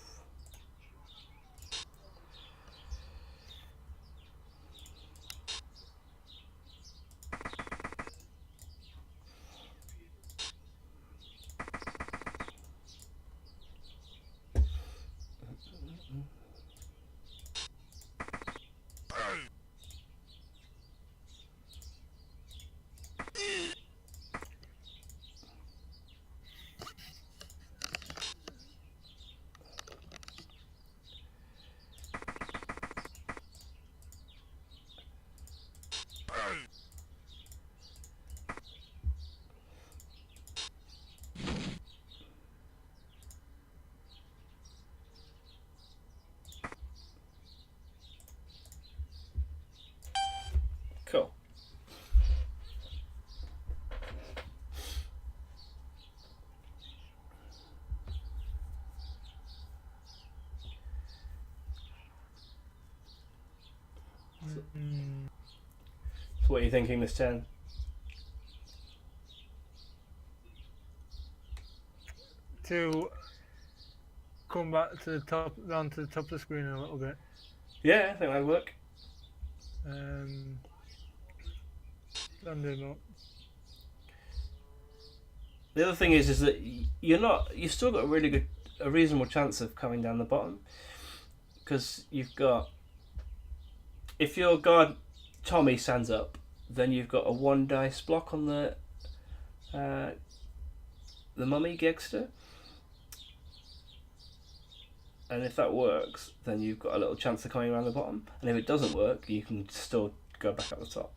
Cool. So what are you thinking this turn? To come back to the top, round to the top of the screen a little bit. Yeah, I think that'll work. Stand him up. The other thing is that you've still got a reasonable chance of coming down the bottom because you've got, if your guard Tommy stands up, then you've got a 1 dice block on the mummy gangster. and if that works, then you've got a little chance of coming around the bottom. And if it doesn't work, you can still go back up the top.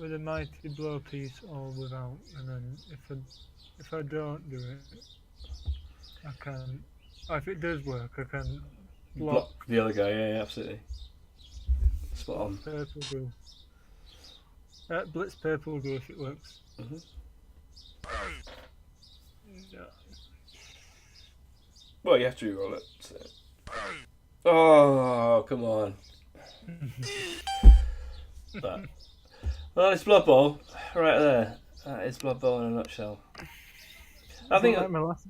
With a mighty blow piece or without, and then if I don't do it, I can. If it does work, I can block the other guy. Yeah, absolutely. Spot on. Purple glue. Blitz purple glue if it works. Yeah. Well, you have to re-roll it. So. Oh, come on. Well, it's Blood Bowl right there. That is Blood Bowl in a nutshell. I think like my last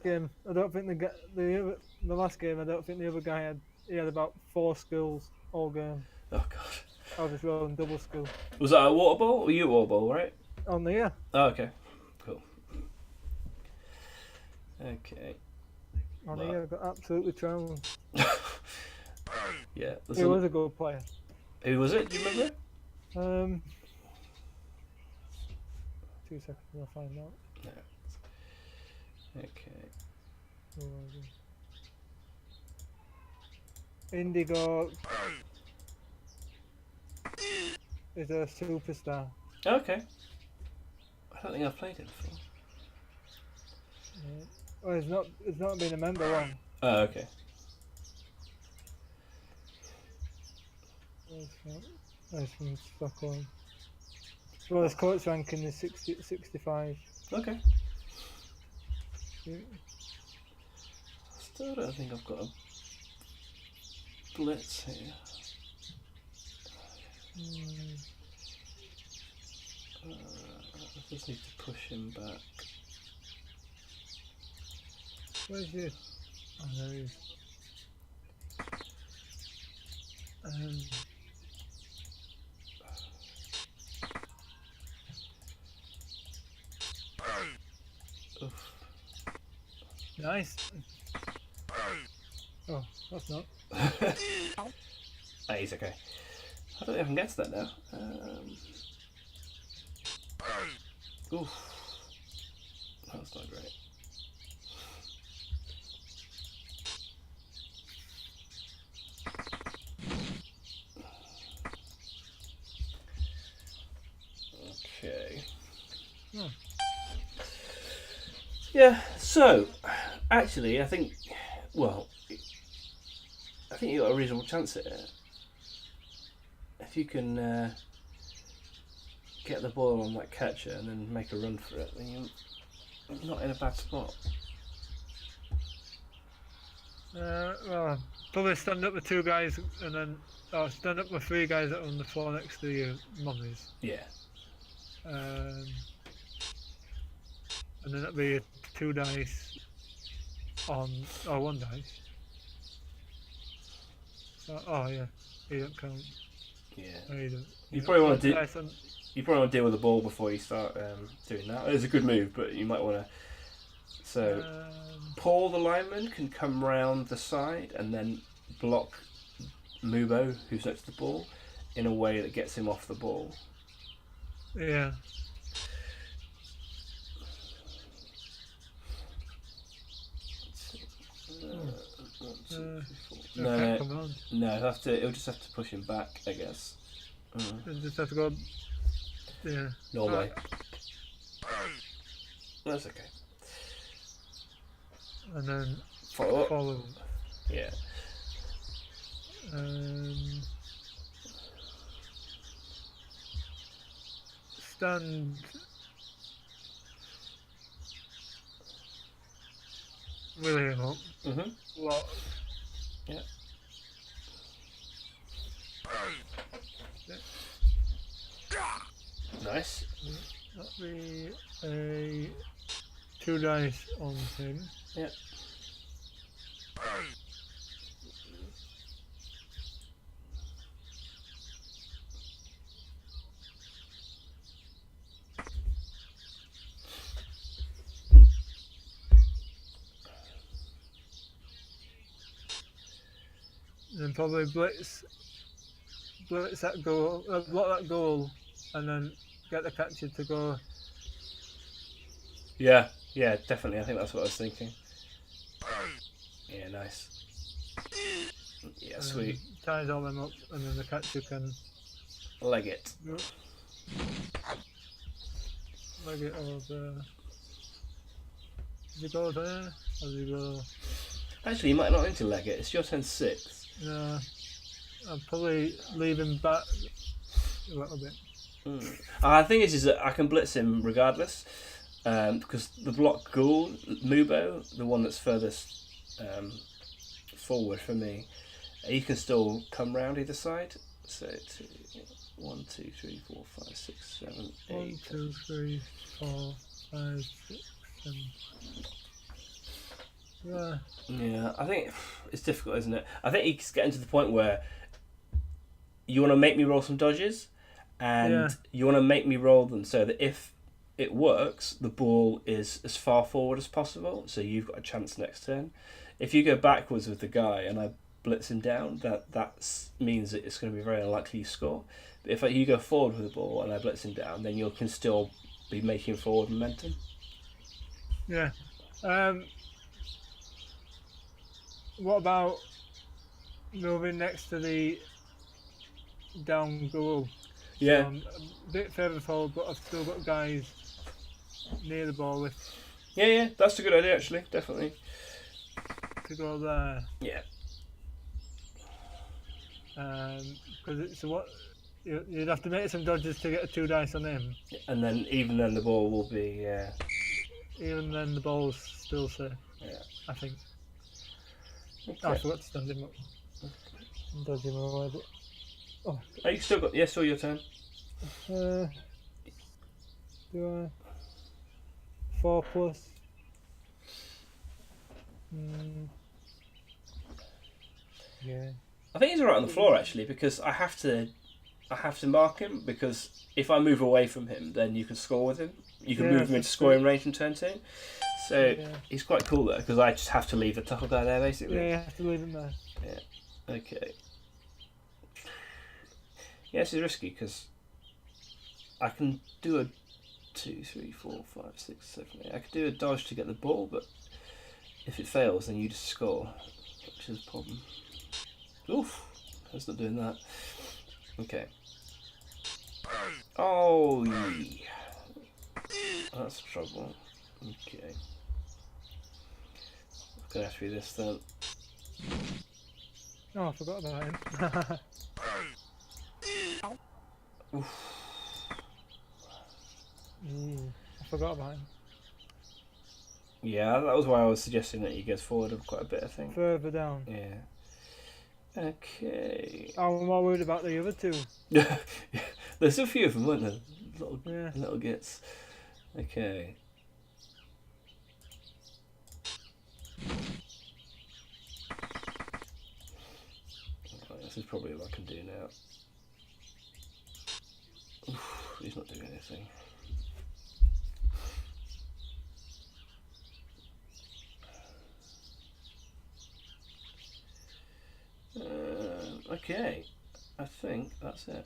game. I don't think the last game. I don't think the other guy had about 4 skills all game. Oh god. I was rolling double skill. Was that a Waterbowl? Were you a Waterbowl, right? On the yeah. Oh, okay. Cool. Okay. On the year, I got absolutely trounced. Yeah. He was a good player. Who was it? Do you remember? 2 seconds, I'll find out. Yeah. Okay. Who was it? Indigo is a superstar. Okay. I don't think I've played him before. Yeah. Well, it's not been a member long. Oh, okay. He's from Stockholm. Well, his coach ranking is 65. Okay. Yeah. Still don't think I've got a blitz here. I just need to push him back. Where's he? Oh, there he is. Oof. Nice. Oh, that's not. He's okay. I don't think I can get to that now. Oof. That's not great. Okay. Hmm. Yeah, so, actually, I think you got a reasonable chance at it. If you can get the ball on that catcher and then make a run for it, then you're not in a bad spot. Well, probably stand up with 2 guys and then stand up with 3 guys that are on the floor next to your mummies. Yeah. And then that'd be 2 dice on, or 1 dice. So, oh yeah, he don't count. Yeah. No, he don't. You probably want to deal with the ball before you start doing that. It's a good move, but you might want to. So, Paul the lineman can come round the side and then block Mubo, who's next to the ball, in a way that gets him off the ball. Yeah. No, it'll just have to push him back, I guess. You just have to go. Yeah. Norway. That's okay. And then Follow. Yeah. Stand. William up. What? Yeah. Nice. That'll be a 2 dice on him. Yeah. And then probably blitz that goal, block that goal, and then get the catcher to go. Yeah, definitely. I think that's what I was thinking. Yeah, nice. Yeah, sweet. Ties all them up, and then the catcher can Leg it. leg it over. Does he go there? Or does he go? Actually, you might not need to leg it. It's your turn 6. No. I'll probably leave him back a little bit. The thing is that I can blitz him regardless, because the block ghoul, Mubo, the one that's furthest forward for me, he can still come round either side. So 1, 2, 3, 4, 5, 6, 7, 8. 1, 2, 3, 4, 5, 6, 7. Yeah, I think it's difficult, isn't it? I think he's getting to the point where you want to make me roll some dodges, and you want to make me roll them so that if it works, the ball is as far forward as possible, so you've got a chance next turn. If you go backwards with the guy and I blitz him down, that means that it's going to be very unlikely you score. But if you go forward with the ball and I blitz him down, then you can still be making forward momentum. Yeah. What about moving next to the down goal? Yeah. So I'm a bit further forward, but I've still got guys near the ball with. Yeah, that's a good idea actually, definitely. To go there. Yeah. Because it's what you'd have to make some dodges to get a 2 dice on him. And then even then the ball will be. Even then the ball's still safe. Yeah. I think. Okay. Oh, I forgot to stand him up. Dodge him away, but. Oh, you still got? Yeah, still your turn. do I? 4 plus. Yeah. I think he's alright on the floor actually, because I have to mark him, because if I move away from him, then you can score with him. You can move him into scoring range from turn 2. So he's quite cool there, because I just have to leave the tackle guy there basically. Yeah, you have to leave him there. Yeah. Okay. Yeah, this is risky because I can do a 2, 3, 4, 5, 6, 7, 8. I could do a dodge to get the ball, but if it fails, then you just score, which is a problem. Oof, that's not doing that. Okay. Oh, that's trouble. Okay. It's gonna have to be this then. Oh, I forgot about him. Oof. I forgot about him. Yeah, that was why I was suggesting that he goes forward quite a bit, I think. Further down. Yeah. Okay. I'm more worried about the other 2. There's a few of them, weren't there? Little gits. Okay. Right, this is probably what I can do now. Oof, he's not doing anything. Okay, I think that's it.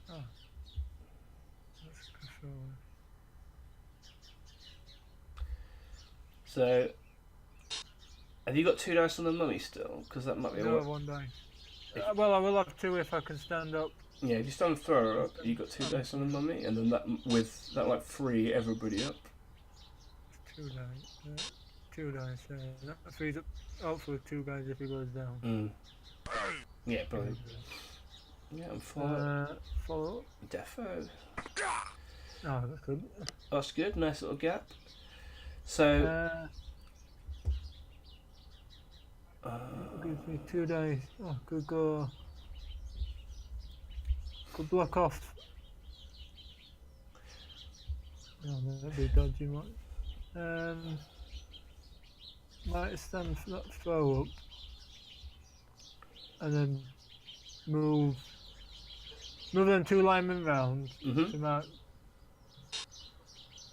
Oh, that's control. So, have you got 2 dice on the mummy still? Because that might be No, 1 dice. Well, I will have 2 if I can stand up. Yeah, if you stand the thrower up, you got 2 dice on the mummy, and then that might free everybody up. 2 dice. 2 dice. That frees up hopefully 2 guys if he goes down. Yeah, brilliant. Yeah, I'm fine. Follow up. Defo. Oh, that's good. That's good. Nice little gap. So. Gives me 2 dice. Oh, could go. Could block off. Oh, that'd be a dodgy one. Might stand for that throw up. And then move them 2 linemen round to mark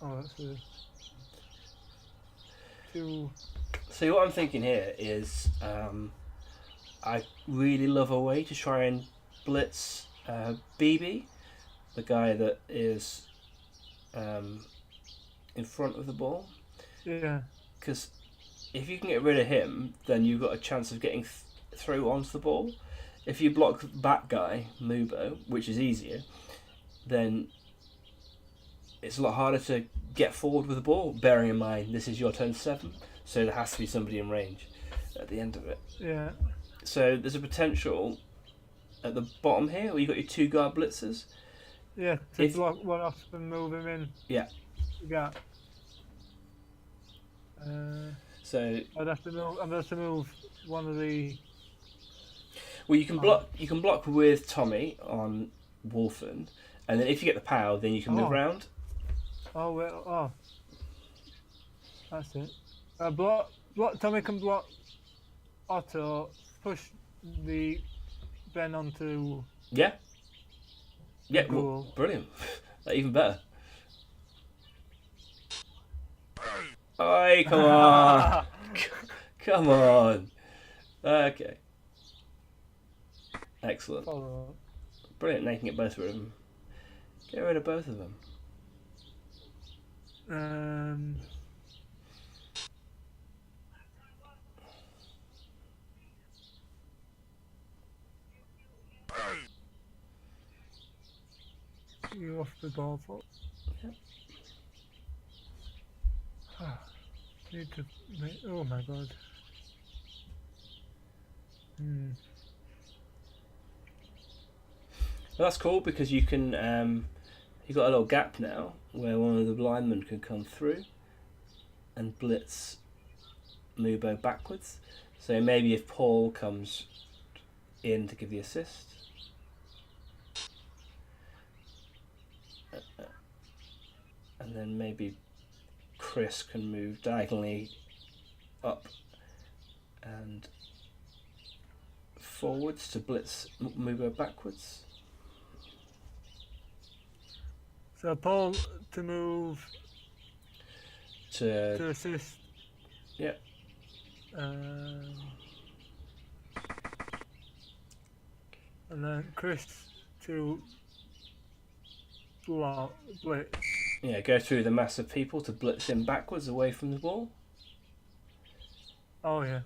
Oh, that's a two. So what I'm thinking here is, I really love a way to try and blitz BB, the guy that is in front of the ball. Yeah. Because if you can get rid of him, then you've got a chance of getting through onto the ball. If you block that guy, Mubo, which is easier, then it's a lot harder to get forward with the ball, bearing in mind this is your turn 7, so there has to be somebody in range at the end of it. Yeah. So there's a potential at the bottom here where you've got your 2 guard blitzers. Yeah, to block one off and move him in. Yeah. Yeah. So I'd have to move. I'm going to move one of the. well, you can block. You can block with Tommy on Wolfen, and then if you get the power, then you can move around. Oh well. Oh. That's it. Block. Tommy can block Otto. Push the Ben onto. Yeah. Yeah. Cool. Well, brilliant. Even better. Oi, come on. Come on. Okay. Excellent. Follow. Brilliant. Now you can get both rid of them. Get rid of both of them. You off the ball for. Yep. Need to make. Oh my god. Well, that's cool because you can. You've got a little gap now where one of the linemen can come through and blitz Mubo backwards. So maybe if Paul comes in to give the assist. And then maybe Chris can move diagonally up and forwards to blitz Mubo backwards. So Paul to move to assist. Yeah. And then Chris to blitz. Yeah, go through the mass of people to blitz him backwards away from the ball. Oh yeah.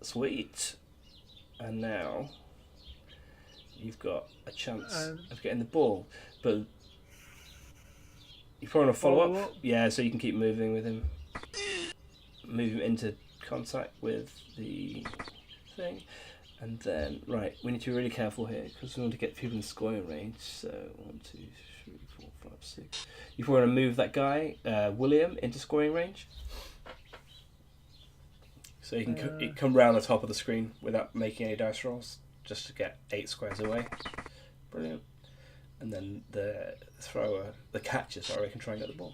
Sweet. And now you've got a chance of getting the ball, but you probably want to follow up. Yeah, so you can keep moving with him. Move him into contact with the thing. And then, right, we need to be really careful here because we want to get people in scoring range. So, 1, 2, 3, 4, 5, 6. You probably want to move that guy, William, into scoring range. So you can come round the top of the screen without making any dice rolls, just to get 8 squares away. Brilliant. And then the catcher, can try and get the ball.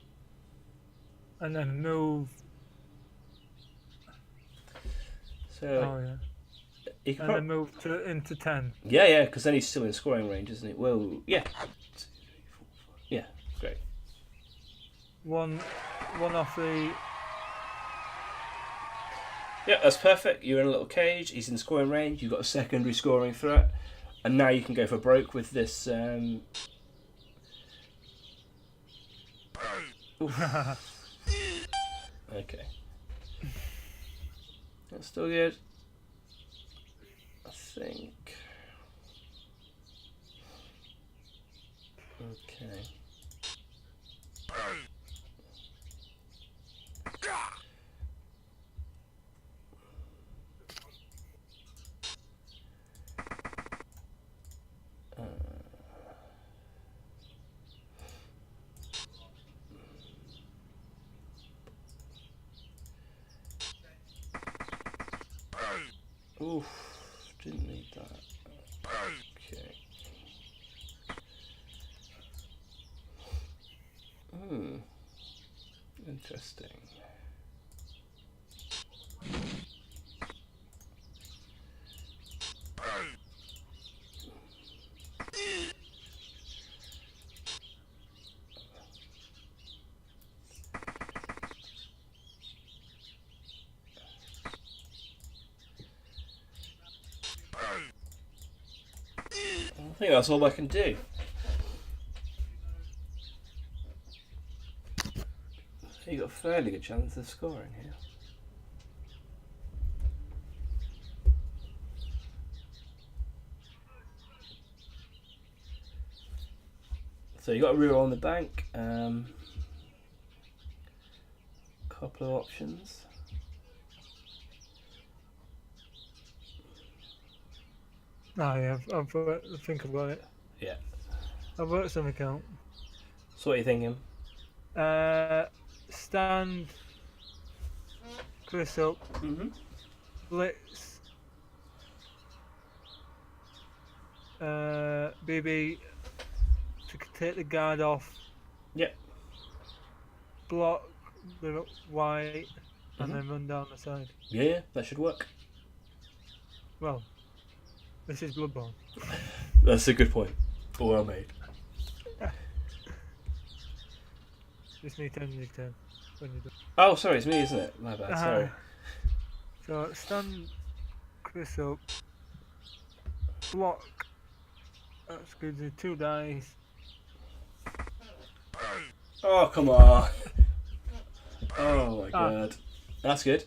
And then move. So, and then move into 10. Yeah, because then he's still in scoring range, isn't he? Well, yeah. 2, 3, 4, 5. Yeah, great. One off the. Yeah, that's perfect. You're in a little cage. He's in scoring range. You've got a secondary scoring threat, and now you can go for broke with this. Okay. That's still good. I think. Okay. Oof, didn't need that. Okay. Interesting. think that's all I can do. You got a fairly good chance of scoring here. So you got a reroll on the bank. Couple of options. Oh yeah, I think I've got it. Yeah. I've worked something out. So what are you thinking? Stand Chris up, blitz BB to take the guard off. Yep. Block the white and then run down the side. Yeah, that should work. Well, this is Blood Bowl. That's a good point. Well made. Just need to end your turn when you're done. Oh, sorry, it's me, isn't it? My bad, sorry. So stand Chris up, block. That's good. 2 dice. Oh, come on. Oh my god. That's good.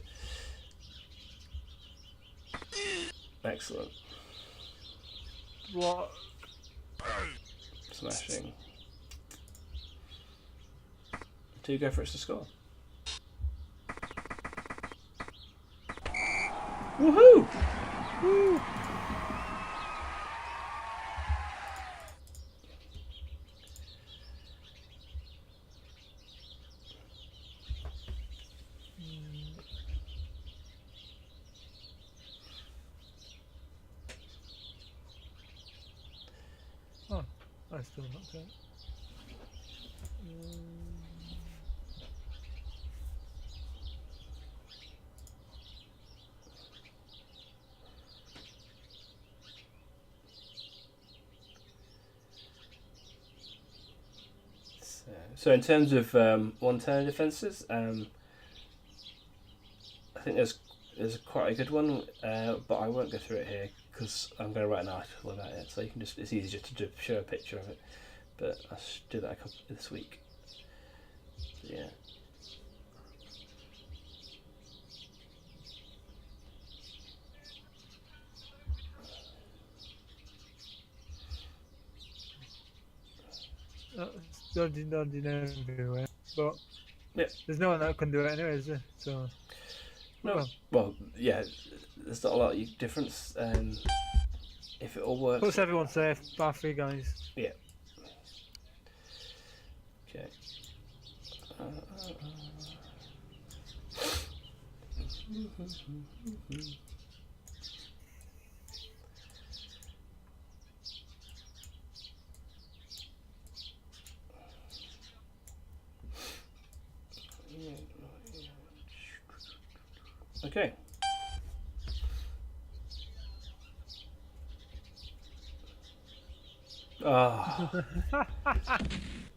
Excellent. Block. Smashing. 2 go for it to score. Woohoo! Woo! Oh, I still not that. So in terms of one turn defences, I think there's quite a good one, but I won't go through it here because I'm going to write an article about it. So you can just, it's easy just to show a picture of it, but I should do that a couple this week. Yeah. Dodging everywhere. But Yep. There's no one that can do it anyway, is there? So No. Well, yeah. There's not a lot of difference. If it all works. puts everyone safe, bar 3 guys. Yeah. Okay. Okay. Oh.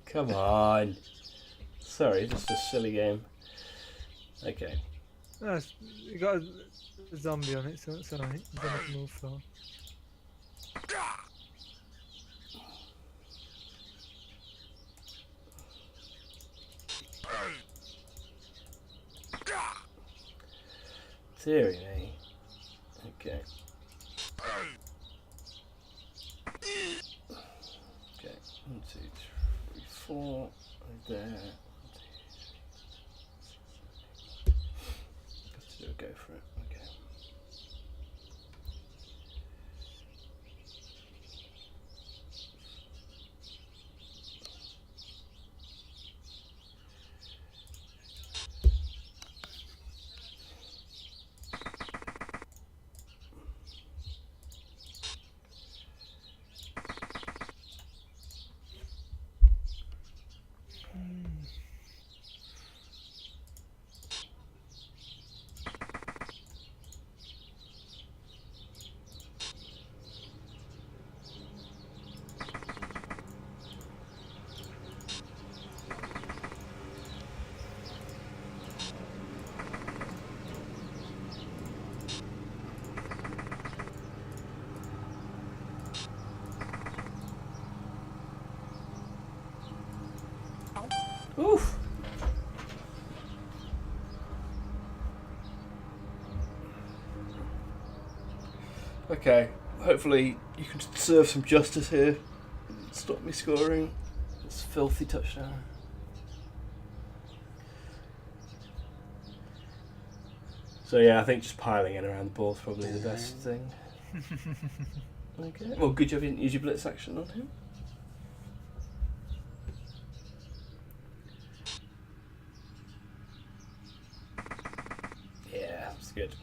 Come on. Sorry, just a silly game. Okay. You got a zombie on it, so it's alright. You don't have to move far. Deary me. Okay. Okay. 1, 2, 3, 4. Right there. 1, 2, 3. Have to do a go for it. Okay. Okay, hopefully you can serve some justice here. Stop me scoring. It's a filthy touchdown. So yeah, I think just piling in around the ball is probably the best thing. Okay. Well, good job you didn't use your blitz action on him. Yeah, that's good.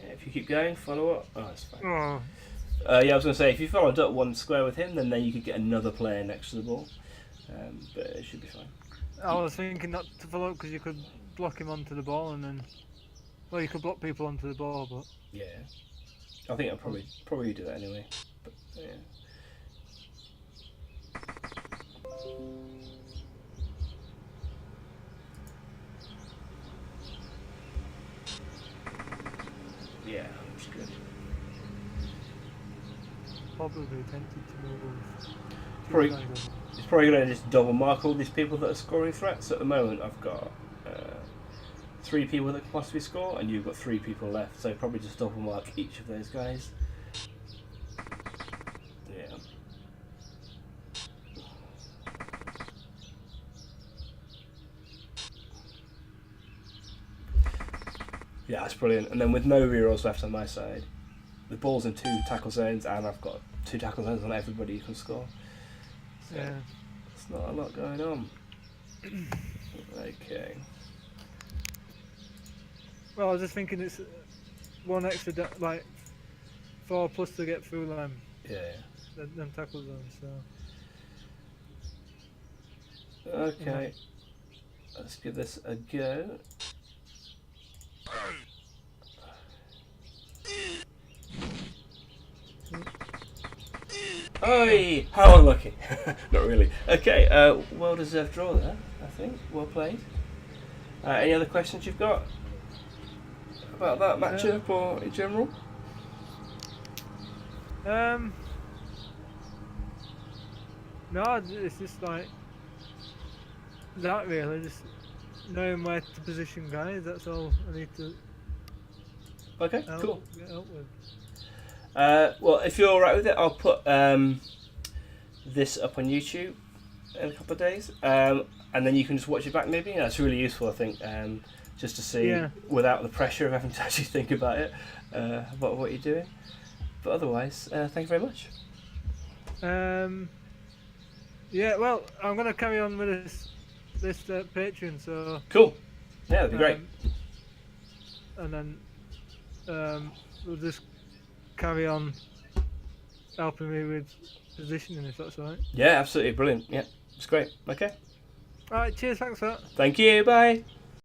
If you keep going, follow up. Oh, that's fine. Oh, Yeah, I was going to say, if you followed up one square with him, then you could get another player next to the ball. But it should be fine. I was thinking not to follow up because you could block him onto the ball and then, well, you could block people onto the ball, but Yeah. I think I'll probably do that anyway. But, yeah. Yeah, that's good. probably tempted to move. Probably, it's probably going to just double mark all these people that are scoring threats. At the moment, I've got 3 people that can possibly score, and you've got 3 people left. So probably just double mark each of those guys. Yeah. Yeah, that's brilliant. And then with no rerolls left on my side, the ball's in 2 tackle zones, and I've got 2 tackle zones on everybody who can score. So Yeah. there's not a lot going on. Okay. Well, I was just thinking it's one extra, like 4 plus to get through them, Yeah. them tackle zones. So Okay. Let's give this a go. Oi! How unlucky. Not really. Okay, well deserved draw there, I think. Well played. Any other questions you've got about that matchup or in general? No, it's just like that really, just knowing where to position guys. That's all I need to Okay, cool. get help with. Well, if you're alright with it, I'll put this up on YouTube in a couple of days, and then you can just watch it back maybe. That's really useful, I think, just to see without the pressure of having to actually think about it, about what you're doing. But otherwise, thank you very much. Yeah, well, I'm gonna carry on with this Patreon, so Cool. Yeah, that'd be great. and then we'll just carry on helping me with positioning, if that's alright. Yeah, absolutely brilliant. Yeah, it's great. Okay. Alright, cheers, thanks for that. Thank you. Bye.